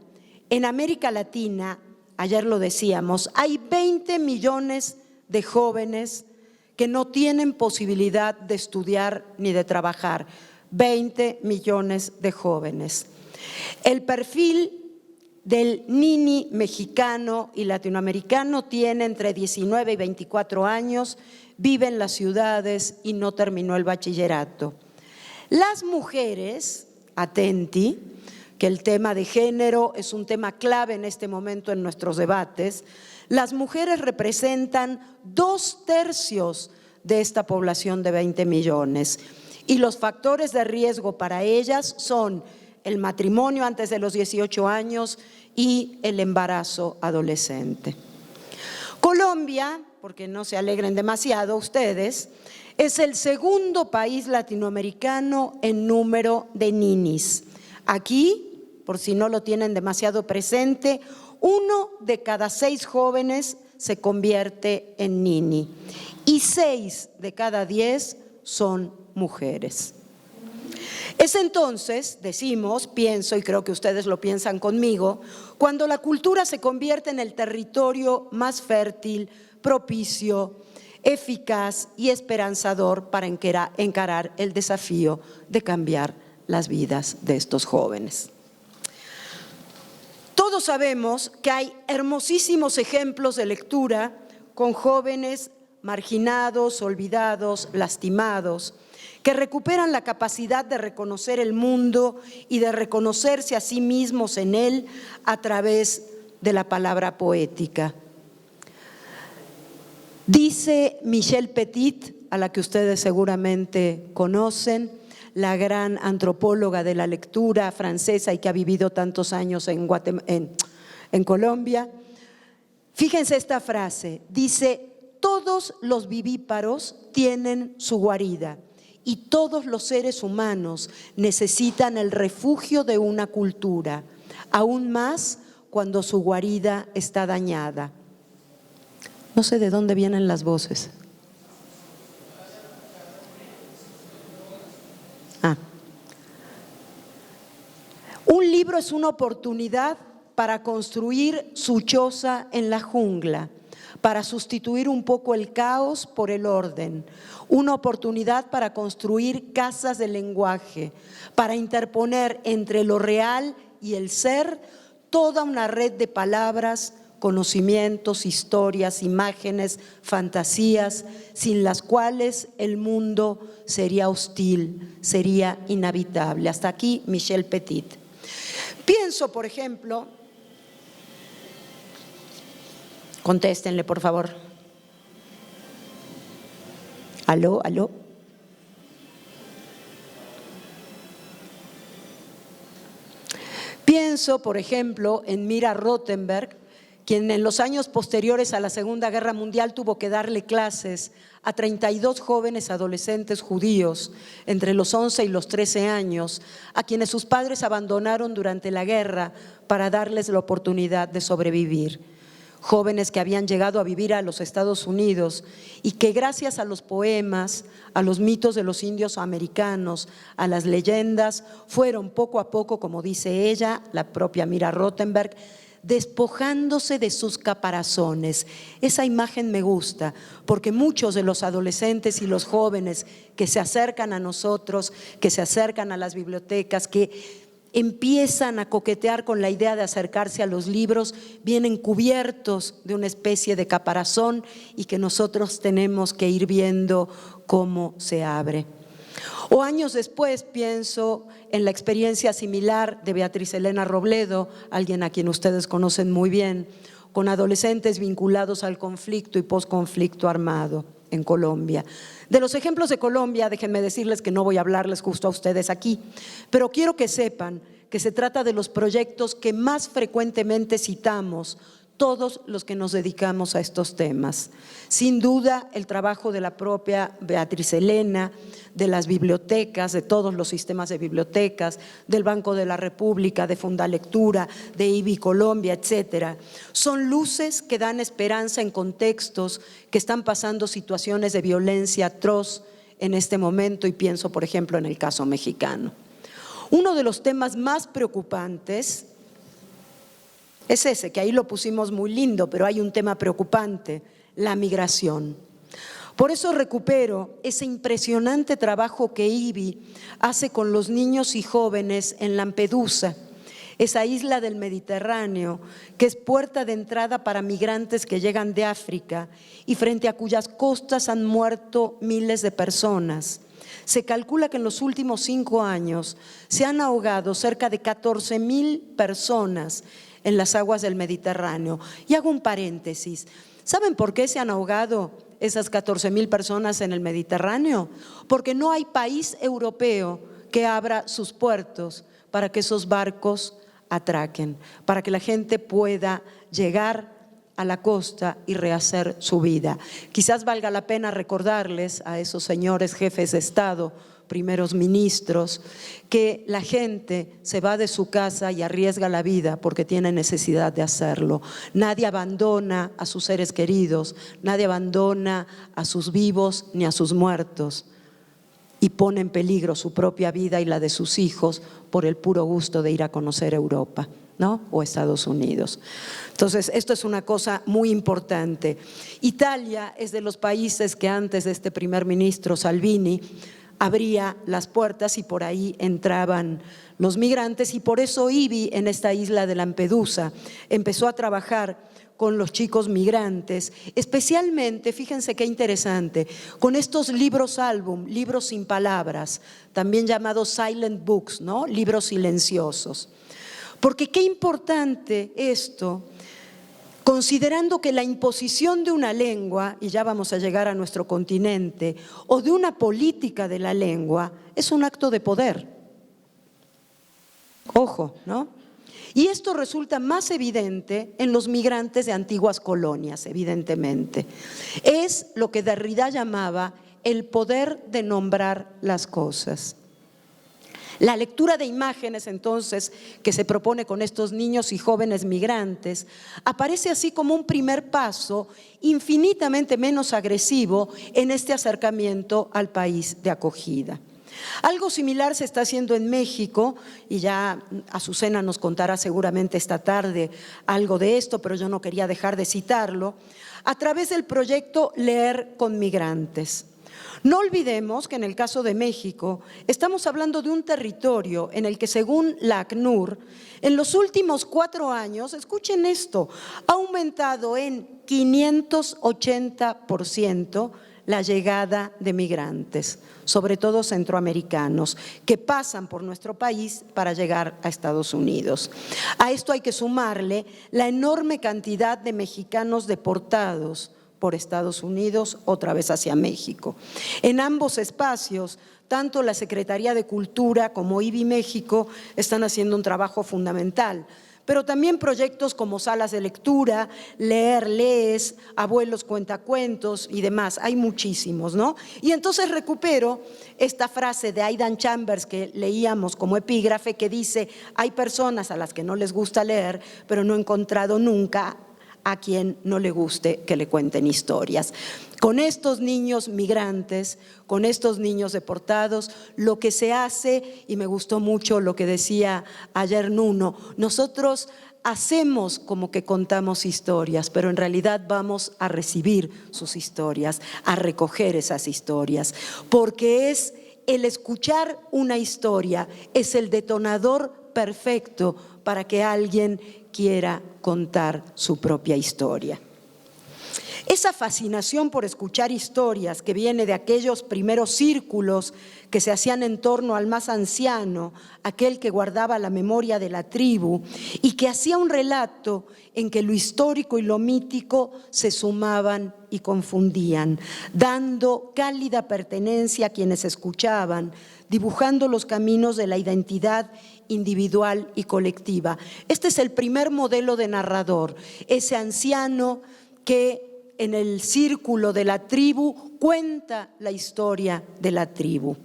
S1: en América Latina, ayer lo decíamos, hay 20 millones de jóvenes que no tienen posibilidad de estudiar ni de trabajar, 20 millones de jóvenes. El perfil del nini mexicano y latinoamericano tiene entre 19 y 24 años, vive en las ciudades y no terminó el bachillerato. Las mujeres, atenti, que el tema de género es un tema clave en este momento en nuestros debates, las mujeres representan 2/3 de esta población de 20 millones y los factores de riesgo para ellas son el matrimonio antes de los 18 años y el embarazo adolescente. Colombia, porque no se alegren demasiado ustedes, es el segundo país latinoamericano en número de ninis. Aquí, por si no lo tienen demasiado presente, 1 de cada 6 jóvenes se convierte en nini y 6 de cada 10 son mujeres. Es entonces, decimos, pienso, y creo que ustedes lo piensan conmigo, cuando la cultura se convierte en el territorio más fértil, propicio, eficaz y esperanzador para encarar el desafío de cambiar las vidas de estos jóvenes. Todos sabemos que hay hermosísimos ejemplos de lectura con jóvenes marginados, olvidados, lastimados, que recuperan la capacidad de reconocer el mundo y de reconocerse a sí mismos en él a través de la palabra poética. Dice Michel Petit, a la que ustedes seguramente conocen, la gran antropóloga de la lectura francesa y que ha vivido tantos años en Colombia. Fíjense esta frase, dice: todos los vivíparos tienen su guarida y todos los seres humanos necesitan el refugio de una cultura, aún más cuando su guarida está dañada. No sé de dónde vienen las voces. Un libro es una oportunidad para construir su choza en la jungla, para sustituir un poco el caos por el orden, una oportunidad para construir casas de lenguaje, para interponer entre lo real y el ser toda una red de palabras, conocimientos, historias, imágenes, fantasías, sin las cuales el mundo sería hostil, sería inhabitable. Hasta aquí Michel Petit. Pienso, por ejemplo, contéstenle por favor. ¿Aló? ¿Aló? Pienso, por ejemplo, en Mira Rothenberg, quien en los años posteriores a la Segunda Guerra Mundial tuvo que darle clases a 32 jóvenes adolescentes judíos entre los 11 y los 13 años, a quienes sus padres abandonaron durante la guerra para darles la oportunidad de sobrevivir. Jóvenes que habían llegado a vivir a los Estados Unidos y que gracias a los poemas, a los mitos de los indios americanos, a las leyendas, fueron poco a poco, como dice ella, la propia Mira Rothenberg, despojándose de sus caparazones. Esa imagen me gusta, porque muchos de los adolescentes y los jóvenes que se acercan a nosotros, que se acercan a las bibliotecas, que empiezan a coquetear con la idea de acercarse a los libros, vienen cubiertos de una especie de caparazón y que nosotros tenemos que ir viendo cómo se abre. O años después pienso en la experiencia similar de Beatriz Elena Robledo, alguien a quien ustedes conocen muy bien, con adolescentes vinculados al conflicto y posconflicto armado en Colombia. De los ejemplos de Colombia, déjenme decirles que no voy a hablarles justo a ustedes aquí, pero quiero que sepan que se trata de los proyectos que más frecuentemente citamos todos los que nos dedicamos a estos temas. Sin duda, el trabajo de la propia Beatriz Elena, de las bibliotecas, de todos los sistemas de bibliotecas, del Banco de la República, de Fundalectura, de IBI Colombia, etcétera, son luces que dan esperanza en contextos que están pasando situaciones de violencia atroz en este momento, y pienso, por ejemplo, en el caso mexicano. Uno de los temas más preocupantes es ese, que ahí lo pusimos muy lindo, pero hay un tema preocupante: la migración. Por eso recupero ese impresionante trabajo que IBI hace con los niños y jóvenes en Lampedusa, esa isla del Mediterráneo que es puerta de entrada para migrantes que llegan de África y frente a cuyas costas han muerto miles de personas. Se calcula que en los últimos 5 años se han ahogado cerca de 14,000 personas en las aguas del Mediterráneo. Y hago un paréntesis. ¿Saben por qué se han ahogado esas 14,000 personas en el Mediterráneo? Porque no hay país europeo que abra sus puertos para que esos barcos atraquen, para que la gente pueda llegar a la costa y rehacer su vida. Quizás valga la pena recordarles a esos señores jefes de Estado primeros ministros, que la gente se va de su casa y arriesga la vida porque tiene necesidad de hacerlo. Nadie abandona a sus seres queridos, nadie abandona a sus vivos ni a sus muertos y pone en peligro su propia vida y la de sus hijos por el puro gusto de ir a conocer Europa, ¿no? O Estados Unidos. Entonces, esto es una cosa muy importante. Italia es de los países que antes de este primer ministro Salvini abría las puertas y por ahí entraban los migrantes, y por eso IBI en esta isla de Lampedusa empezó a trabajar con los chicos migrantes, especialmente, fíjense qué interesante, con estos libros álbum, libros sin palabras, también llamados silent books, ¿no? Libros silenciosos. Porque qué importante esto, considerando que la imposición de una lengua, y ya vamos a llegar a nuestro continente, o de una política de la lengua, es un acto de poder. Ojo, ¿no? Y esto resulta más evidente en los migrantes de antiguas colonias, evidentemente. Es lo que Derrida llamaba el poder de nombrar las cosas. La lectura de imágenes, entonces, que se propone con estos niños y jóvenes migrantes, aparece así como un primer paso infinitamente menos agresivo en este acercamiento al país de acogida. Algo similar se está haciendo en México, y ya Azucena nos contará seguramente esta tarde algo de esto, pero yo no quería dejar de citarlo, a través del proyecto Leer con Migrantes. No olvidemos que en el caso de México estamos hablando de un territorio en el que, según la ACNUR, en los últimos 4 años, escuchen esto, ha aumentado en 580% la llegada de migrantes, sobre todo centroamericanos, que pasan por nuestro país para llegar a Estados Unidos. A esto hay que sumarle la enorme cantidad de mexicanos deportados por Estados Unidos, otra vez hacia México. En ambos espacios, tanto la Secretaría de Cultura como IBI México están haciendo un trabajo fundamental, pero también proyectos como salas de lectura, Leer Lees, Abuelos Cuentacuentos y demás, hay muchísimos, ¿no? Y entonces recupero esta frase de Aidan Chambers que leíamos como epígrafe, que dice: hay personas a las que no les gusta leer, pero no he encontrado nunca a quien no le guste que le cuenten historias. Con estos niños migrantes, con estos niños deportados, lo que se hace, y me gustó mucho lo que decía ayer Nuno, nosotros hacemos como que contamos historias, pero en realidad vamos a recibir sus historias, a recoger esas historias, porque es el escuchar una historia, es el detonador perfecto para que alguien quiera contar su propia historia. Esa fascinación por escuchar historias que viene de aquellos primeros círculos que se hacían en torno al más anciano, aquel que guardaba la memoria de la tribu y que hacía un relato en que lo histórico y lo mítico se sumaban y confundían, dando cálida pertenencia a quienes escuchaban, dibujando los caminos de la identidad individual y colectiva. Este es el primer modelo de narrador, ese anciano que en el círculo de la tribu cuenta la historia de la tribu.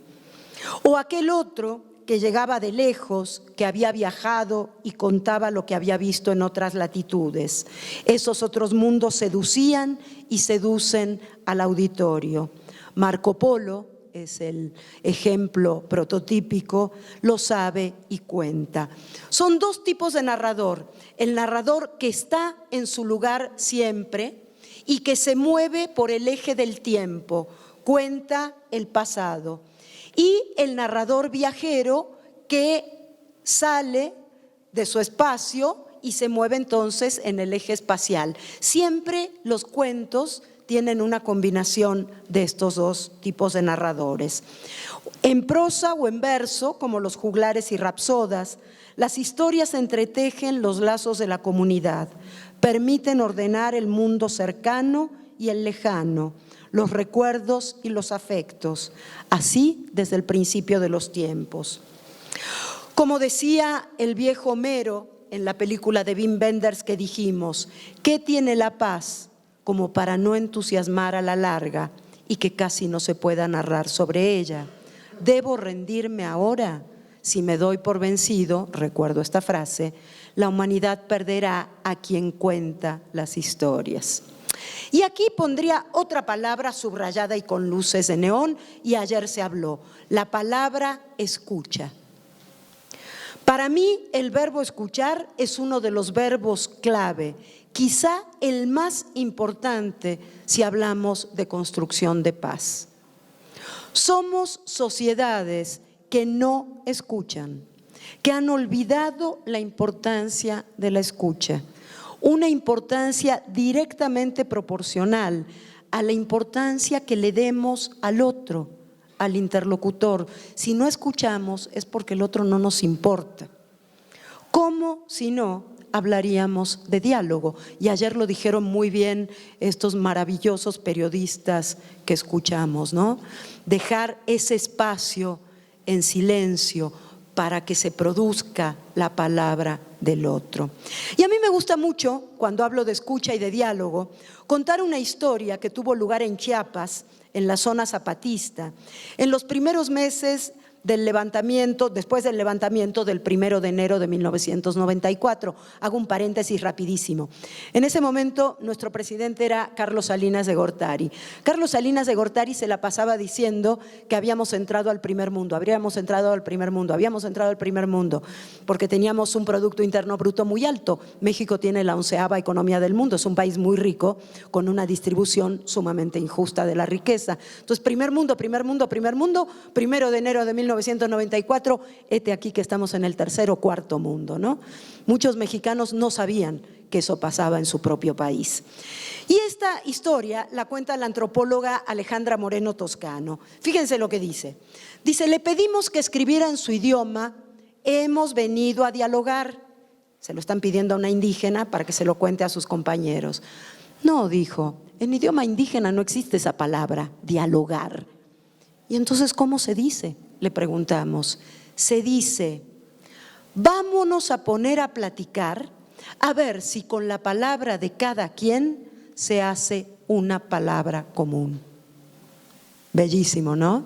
S1: O aquel otro que llegaba de lejos, que había viajado y contaba lo que había visto en otras latitudes. Esos otros mundos seducían y seducen al auditorio. Marco Polo es el ejemplo prototípico, lo sabe y cuenta. Son 2 tipos de narrador: el narrador que está en su lugar siempre y que se mueve por el eje del tiempo, cuenta el pasado, y el narrador viajero que sale de su espacio y se mueve entonces en el eje espacial. Siempre los cuentos tienen una combinación de estos 2 tipos de narradores. En prosa o en verso, como los juglares y rapsodas, las historias entretejen los lazos de la comunidad, permiten ordenar el mundo cercano y el lejano, los recuerdos y los afectos, así desde el principio de los tiempos. Como decía el viejo Homero en la película de Wim Wenders que dijimos, ¿qué tiene la paz como para no entusiasmar a la larga y que casi no se pueda narrar sobre ella? ¿debo rendirme ahora? Si me doy por vencido, recuerdo esta frase, la humanidad perderá a quien cuenta las historias. Y aquí pondría otra palabra subrayada y con luces de neón, y ayer se habló, la palabra escucha. Para mí el verbo escuchar es uno de los verbos clave, quizá el más importante si hablamos de construcción de paz. Somos sociedades que no escuchan, que han olvidado la importancia de la escucha, una importancia directamente proporcional a la importancia que le demos al otro, al interlocutor. Si no escuchamos es porque el otro no nos importa. ¿Cómo si no hablaríamos de diálogo? Y ayer lo dijeron muy bien estos maravillosos periodistas que escuchamos, ¿no? Dejar ese espacio en silencio para que se produzca la palabra del otro. Y a mí me gusta mucho, cuando hablo de escucha y de diálogo, contar una historia que tuvo lugar en Chiapas, en la zona zapatista, en los primeros meses del levantamiento, después del levantamiento del 1 de enero de 1994. Hago un paréntesis rapidísimo. En ese momento nuestro presidente era Carlos Salinas de Gortari. Carlos Salinas de Gortari se la pasaba diciendo que habíamos entrado al primer mundo, habíamos entrado al primer mundo, porque teníamos un Producto Interno Bruto muy alto. México tiene la 11ª economía del mundo, es un país muy rico, con una distribución sumamente injusta de la riqueza. Entonces, primer mundo, 1 de enero de 1994, hete aquí que estamos en el 3º o 4º mundo, ¿no? Muchos mexicanos no sabían que eso pasaba en su propio país. Y esta historia la cuenta la antropóloga Alejandra Moreno Toscano. Fíjense lo que dice. Dice, le pedimos que escribiera en su idioma, hemos venido a dialogar. Se lo están pidiendo a una indígena para que se lo cuente a sus compañeros. No, dijo, en idioma indígena no existe esa palabra, dialogar. ¿Y entonces cómo se dice? Le preguntamos. Se dice, vámonos a poner a platicar, a ver si con la palabra de cada quien se hace una palabra común. Bellísimo, ¿no?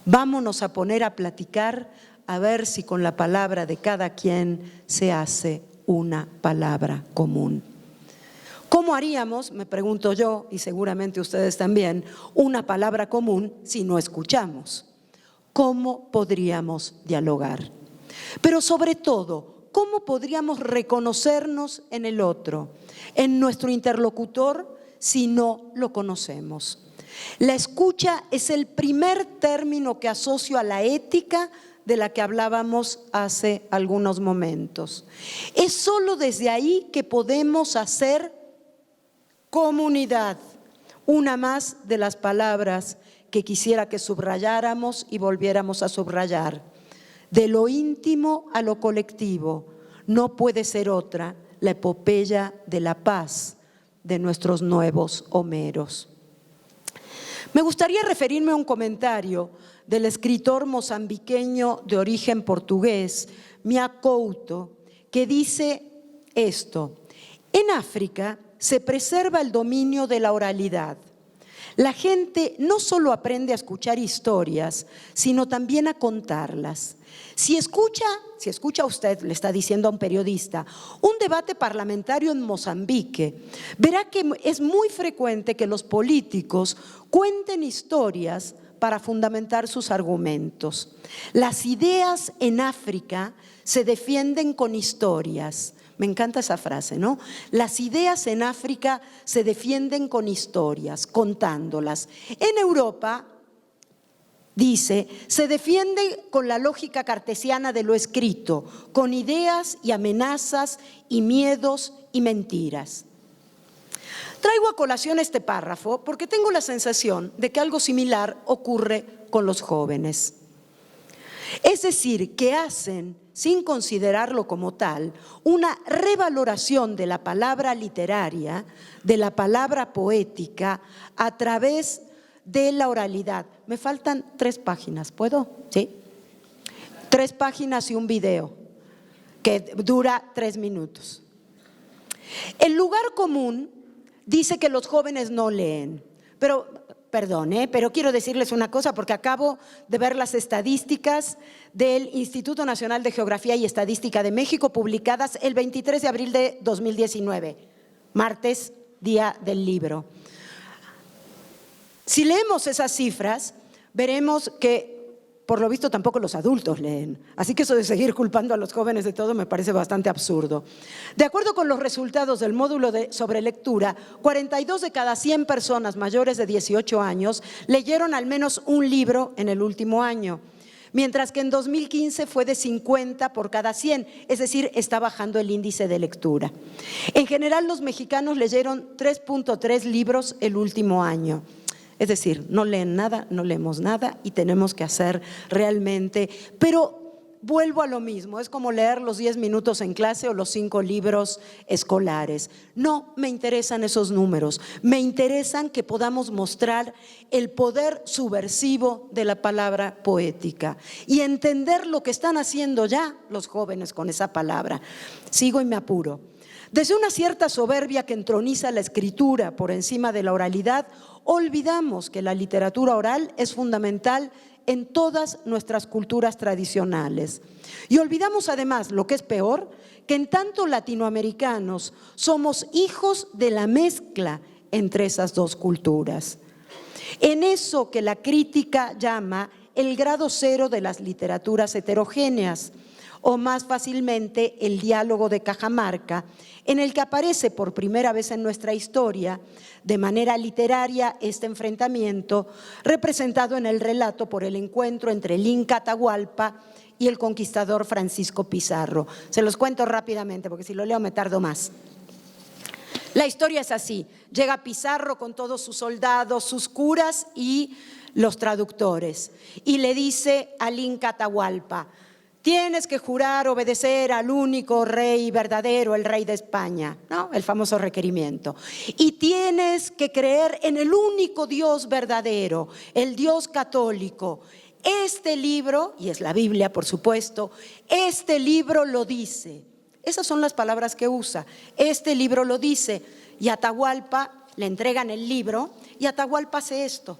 S1: Vámonos a poner a platicar, a ver si con la palabra de cada quien se hace una palabra común. ¿Cómo haríamos, me pregunto yo, y seguramente ustedes también, una palabra común si no escuchamos? ¿Cómo podríamos dialogar? Pero sobre todo, ¿cómo podríamos reconocernos en el otro, en nuestro interlocutor, si no lo conocemos? La escucha es el primer término que asocio a la ética de la que hablábamos hace algunos momentos. Es solo desde ahí que podemos hacer comunidad, una más de las palabras que quisiera que subrayáramos y volviéramos a subrayar. De lo íntimo a lo colectivo, no puede ser otra la epopeya de la paz de nuestros nuevos Homeros. Me gustaría referirme a un comentario del escritor mozambiqueño de origen portugués, Mia Couto, que dice esto: en África se preserva el dominio de la oralidad. La gente no solo aprende a escuchar historias, sino también a contarlas. Si escucha usted, le está diciendo a un periodista, un debate parlamentario en Mozambique, verá que es muy frecuente que los políticos cuenten historias para fundamentar sus argumentos. Las ideas en África se defienden con historias. Me encanta esa frase, ¿no? Las ideas en África se defienden con historias, contándolas. En Europa, dice, se defiende con la lógica cartesiana de lo escrito, con ideas y amenazas y miedos y mentiras. Traigo a colación este párrafo porque tengo la sensación de que algo similar ocurre con los jóvenes. Es decir, que hacen, sin considerarlo como tal, una revaloración de la palabra literaria, de la palabra poética, a través de la oralidad. Me faltan 3 páginas, ¿puedo? ¿Sí? 3 páginas y un video que dura 3 minutos. El lugar común dice que los jóvenes no leen, pero perdón, pero quiero decirles una cosa porque acabo de ver las estadísticas del Instituto Nacional de Geografía y Estadística de México publicadas el 23 de abril de 2019, martes, día del libro. Si leemos esas cifras, veremos que por lo visto tampoco los adultos leen. Así que eso de seguir culpando a los jóvenes de todo me parece bastante absurdo. De acuerdo con los resultados del módulo sobre lectura, 42 de cada 100 personas mayores de 18 años leyeron al menos un libro en el último año, mientras que en 2015 fue de 50 por cada 100, es decir, está bajando el índice de lectura. En general, los mexicanos leyeron 3.3 libros el último año. Es decir, no leen nada, no leemos nada y tenemos que hacer realmente, pero vuelvo a lo mismo, es como leer los 10 minutos en clase o los 5 libros escolares. No me interesan esos números, me interesan que podamos mostrar el poder subversivo de la palabra poética y entender lo que están haciendo ya los jóvenes con esa palabra. Sigo y me apuro. Desde una cierta soberbia que entroniza la escritura por encima de la oralidad, olvidamos que la literatura oral es fundamental en todas nuestras culturas tradicionales. Y olvidamos además, lo que es peor, que en tanto latinoamericanos somos hijos de la mezcla entre esas dos culturas. En eso que la crítica llama el grado cero de las literaturas heterogéneas, o más fácilmente el diálogo de Cajamarca, en el que aparece por primera vez en nuestra historia, de manera literaria, este enfrentamiento, representado en el relato por el encuentro entre el Inca Atahualpa y el conquistador Francisco Pizarro. Se los cuento rápidamente, porque si lo leo me tardo más. La historia es así: llega Pizarro con todos sus soldados, sus curas y los traductores, y le dice al Inca Atahualpa: tienes que jurar obedecer al único rey verdadero, el rey de España, ¿no? El famoso requerimiento. Y tienes que creer en el único Dios verdadero, el Dios católico. Este libro, y es la Biblia por supuesto, este libro lo dice. Esas son las palabras que usa. Este libro lo dice. Y a Atahualpa le entregan el libro y Atahualpa hace esto.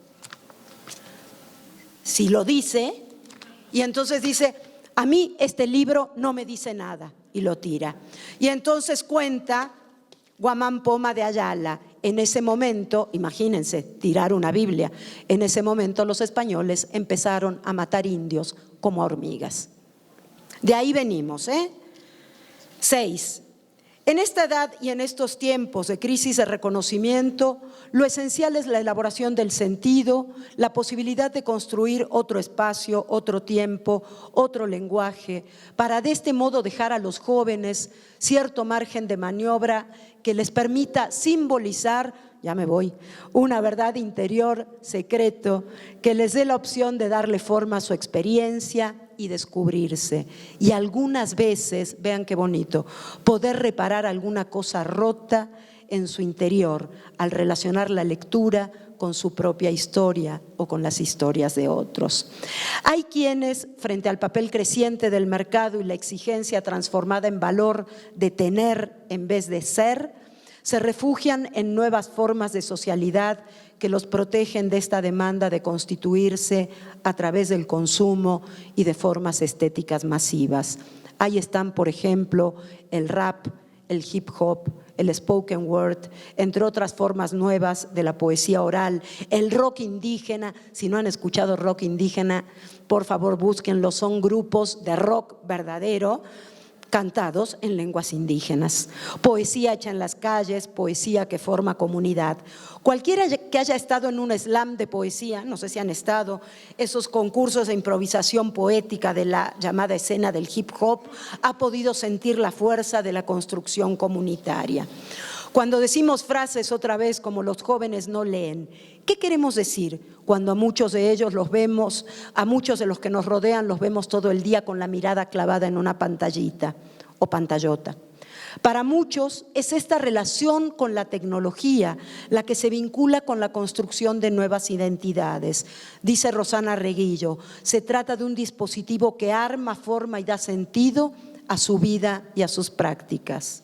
S1: Si lo dice, y entonces dice: a mí este libro no me dice nada, y lo tira. Y entonces cuenta Guamán Poma de Ayala: en ese momento, imagínense, tirar una Biblia, en ese momento los españoles empezaron a matar indios como hormigas. De ahí venimos, 6. En esta edad y en estos tiempos de crisis de reconocimiento, lo esencial es la elaboración del sentido, la posibilidad de construir otro espacio, otro tiempo, otro lenguaje, para de este modo dejar a los jóvenes cierto margen de maniobra que les permita simbolizar, ya me voy, una verdad interior, secreto, que les dé la opción de darle forma a su experiencia y descubrirse. Y algunas veces, vean qué bonito, poder reparar alguna cosa rota en su interior al relacionar la lectura con su propia historia o con las historias de otros. Hay quienes, frente al papel creciente del mercado y la exigencia transformada en valor de tener en vez de ser, se refugian en nuevas formas de socialidad que los protegen de esta demanda de constituirse a través del consumo y de formas estéticas masivas. Ahí están, por ejemplo, el rap, el hip hop, el spoken word, entre otras formas nuevas de la poesía oral, el rock indígena. Si no han escuchado rock indígena, por favor búsquenlo, son grupos de rock verdadero cantados en lenguas indígenas. Poesía hecha en las calles, poesía que forma comunidad. Cualquiera que haya estado en un slam de poesía, no sé si han estado, esos concursos de improvisación poética de la llamada escena del hip hop, ha podido sentir la fuerza de la construcción comunitaria. Cuando decimos frases otra vez como los jóvenes no leen, ¿qué queremos decir cuando a muchos de ellos los vemos, a muchos de los que nos rodean los vemos todo el día con la mirada clavada en una pantallita o pantallota? Para muchos es esta relación con la tecnología la que se vincula con la construcción de nuevas identidades. Dice Rosana Reguillo, se trata de un dispositivo que arma, forma y da sentido a su vida y a sus prácticas.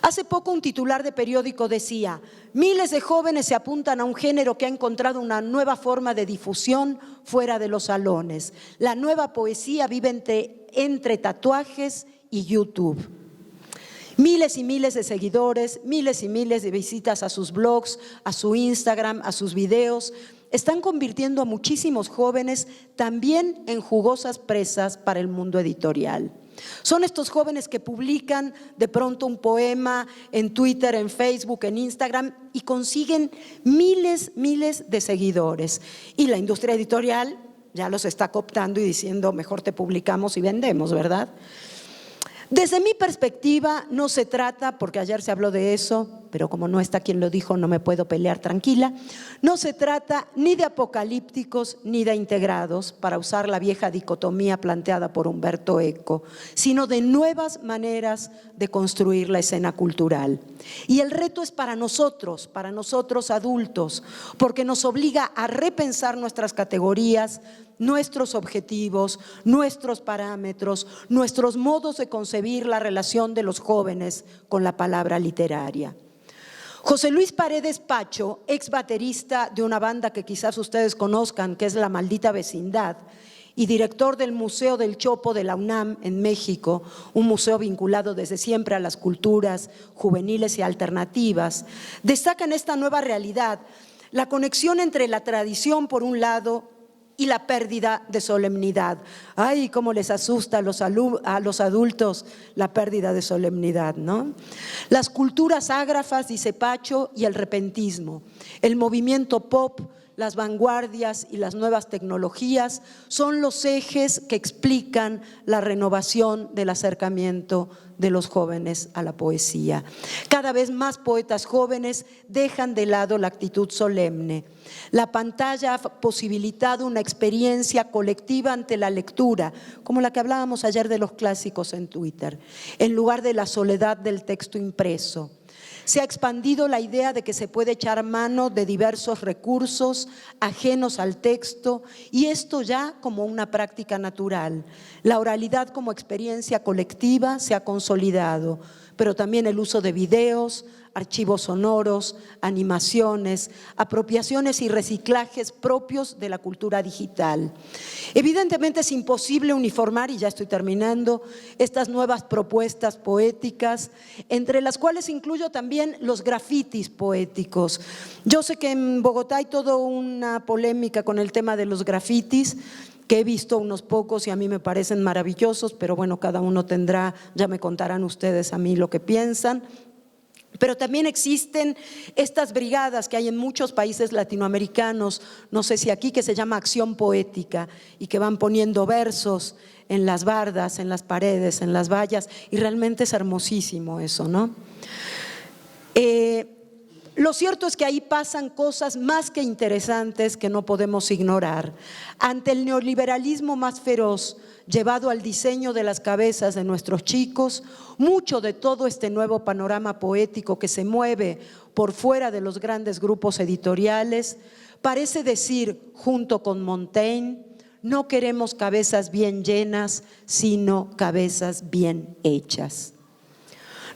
S1: Hace poco un titular de periódico decía: miles de jóvenes se apuntan a un género que ha encontrado una nueva forma de difusión fuera de los salones. La nueva poesía vive entre tatuajes y YouTube. Miles y miles de seguidores, miles y miles de visitas a sus blogs, a su Instagram, a sus videos, están convirtiendo a muchísimos jóvenes también en jugosas presas para el mundo editorial. Son estos jóvenes que publican de pronto un poema en Twitter, en Facebook, en Instagram y consiguen miles de seguidores. Y la industria editorial ya los está cooptando y diciendo: mejor te publicamos y vendemos, ¿verdad? Desde mi perspectiva no se trata, porque ayer se habló de eso, pero como no está quien lo dijo no me puedo pelear tranquila, no se trata ni de apocalípticos ni de integrados, para usar la vieja dicotomía planteada por Humberto Eco, sino de nuevas maneras de construir la escena cultural. Y el reto es para nosotros adultos, porque nos obliga a repensar nuestras categorías, nuestros objetivos, nuestros parámetros, nuestros modos de concebir la relación de los jóvenes con la palabra literaria. José Luis Paredes Pacho, ex baterista de una banda que quizás ustedes conozcan, que es La Maldita Vecindad, y director del Museo del Chopo de la UNAM en México, un museo vinculado desde siempre a las culturas juveniles y alternativas, destaca en esta nueva realidad la conexión entre la tradición por un lado y la pérdida de solemnidad. Ay, cómo les asusta a los adultos la pérdida de solemnidad, ¿no? Las culturas ágrafas, dice Pacho, y el repentismo, el movimiento pop, las vanguardias y las nuevas tecnologías son los ejes que explican la renovación del acercamiento de los jóvenes a la poesía. Cada vez más poetas jóvenes dejan de lado la actitud solemne. La pantalla ha posibilitado una experiencia colectiva ante la lectura, como la que hablábamos ayer de los clásicos en Twitter, en lugar de la soledad del texto impreso. Se ha expandido la idea de que se puede echar mano de diversos recursos ajenos al texto, y esto ya como una práctica natural. La oralidad como experiencia colectiva se ha consolidado, pero también el uso de videos, archivos sonoros, animaciones, apropiaciones y reciclajes propios de la cultura digital. Evidentemente es imposible uniformar, y ya estoy terminando, estas nuevas propuestas poéticas, entre las cuales incluyo también los grafitis poéticos. Yo sé que en Bogotá hay toda una polémica con el tema de los grafitis, que he visto unos pocos y a mí me parecen maravillosos, pero bueno, cada uno tendrá, ya me contarán ustedes a mí lo que piensan. Pero también existen estas brigadas que hay en muchos países latinoamericanos, no sé si aquí, que se llama Acción Poética, y que van poniendo versos en las bardas, en las paredes, en las vallas, y realmente es hermosísimo eso, ¿no? Lo cierto es que ahí pasan cosas más que interesantes que no podemos ignorar. Ante el neoliberalismo más feroz, llevado al diseño de las cabezas de nuestros chicos, mucho de todo este nuevo panorama poético que se mueve por fuera de los grandes grupos editoriales parece decir, junto con Montaigne: no queremos cabezas bien llenas, sino cabezas bien hechas.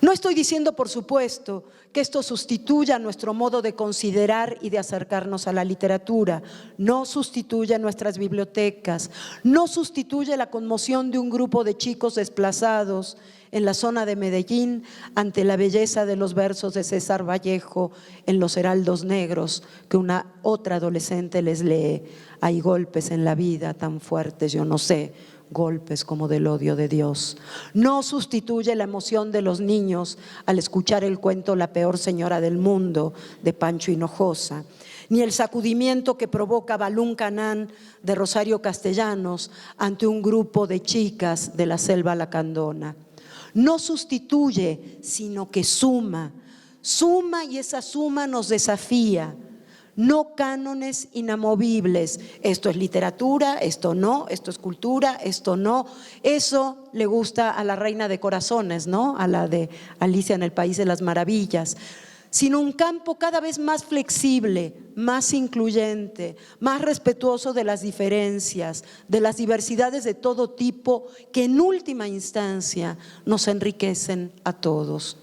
S1: No estoy diciendo, por supuesto, que esto sustituya nuestro modo de considerar y de acercarnos a la literatura, no sustituye nuestras bibliotecas, no sustituye la conmoción de un grupo de chicos desplazados en la zona de Medellín ante la belleza de los versos de César Vallejo en Los Heraldos Negros, que una otra adolescente les lee: hay golpes en la vida tan fuertes, yo no sé, golpes como del odio de Dios. No sustituye la emoción de los niños al escuchar el cuento La peor señora del mundo de Pancho Hinojosa, ni el sacudimiento que provoca Balún Canán de Rosario Castellanos ante un grupo de chicas de la selva lacandona. No sustituye, sino que suma, y esa suma nos desafía. No cánones inamovibles, esto es literatura, esto no, esto es cultura, esto no. Eso le gusta a la Reina de Corazones, ¿no? A la de Alicia en el País de las Maravillas. Sino un campo cada vez más flexible, más incluyente, más respetuoso de las diferencias, de las diversidades de todo tipo, que en última instancia nos enriquecen a todos.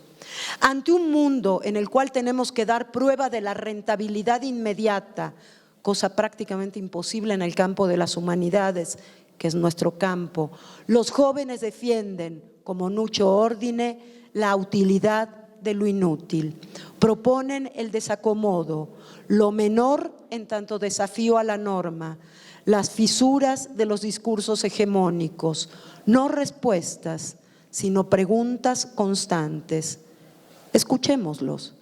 S1: Ante un mundo en el cual tenemos que dar prueba de la rentabilidad inmediata, cosa prácticamente imposible en el campo de las humanidades, que es nuestro campo, los jóvenes defienden, como Nuccio Ordine, la utilidad de lo inútil. Proponen el desacomodo, lo menor en tanto desafío a la norma, las fisuras de los discursos hegemónicos, no respuestas, sino preguntas constantes. Escuchémoslos,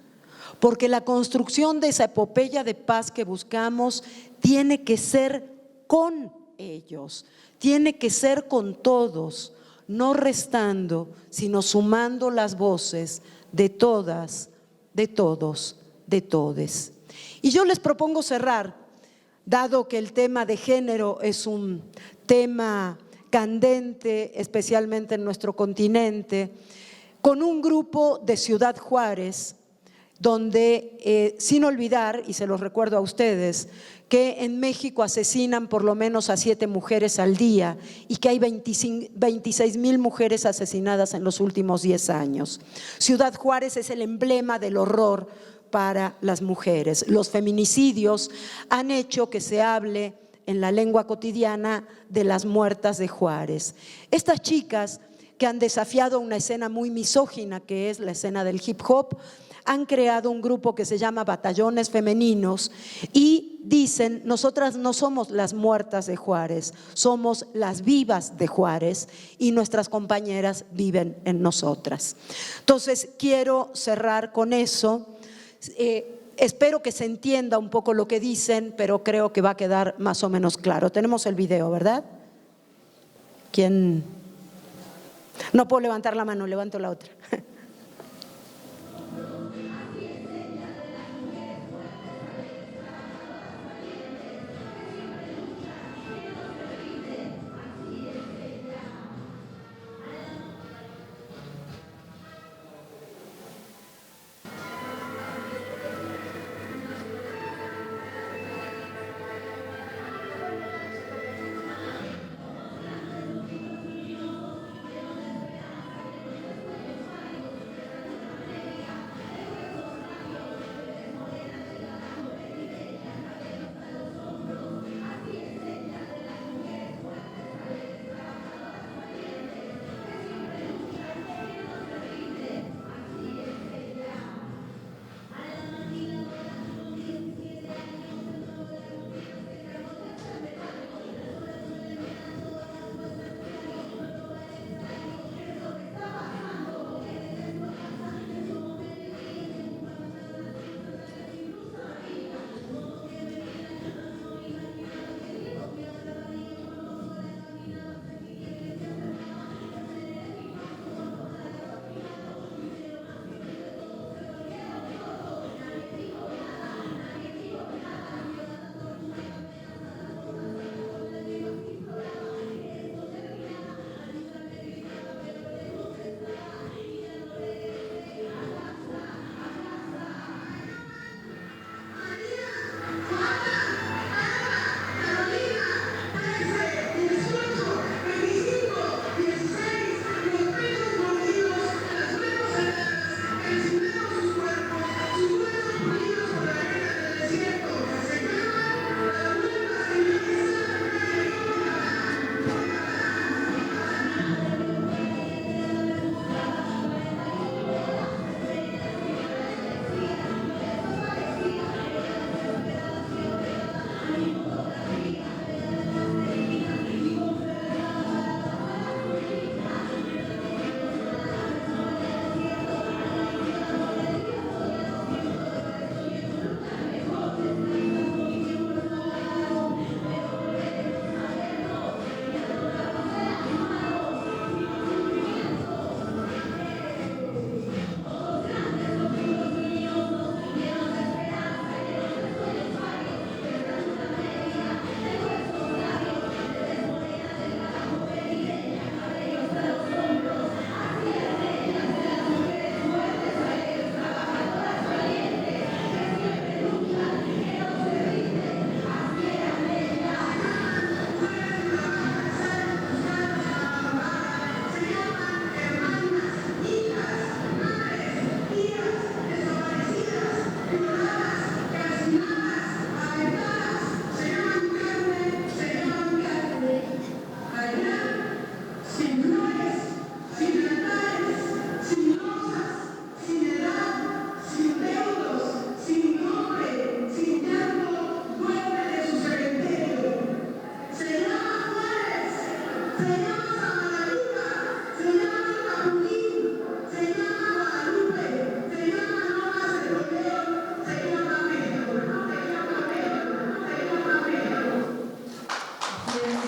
S1: porque la construcción de esa epopeya de paz que buscamos tiene que ser con ellos, tiene que ser con todos, no restando, sino sumando las voces de todas, de todos, de todes. Y yo les propongo cerrar, dado que el tema de género es un tema candente, especialmente en nuestro continente, con un grupo de Ciudad Juárez, donde sin olvidar, y se los recuerdo a ustedes, que en México asesinan por lo menos a 7 mujeres al día y que hay 26,000 mujeres asesinadas en los últimos 10 años. Ciudad Juárez es el emblema del horror para las mujeres. Los feminicidios han hecho que se hable en la lengua cotidiana de las muertas de Juárez. Estas chicas que han desafiado una escena muy misógina, que es la escena del hip hop, han creado un grupo que se llama Batallones Femeninos y dicen: nosotras no somos las muertas de Juárez, somos las vivas de Juárez y nuestras compañeras viven en nosotras. Entonces quiero cerrar con eso. Espero que se entienda un poco lo que dicen, pero creo que va a quedar más o menos claro. Tenemos el video, ¿verdad? ¿Quién? No puedo levantar la mano, levanto la otra. Gracias.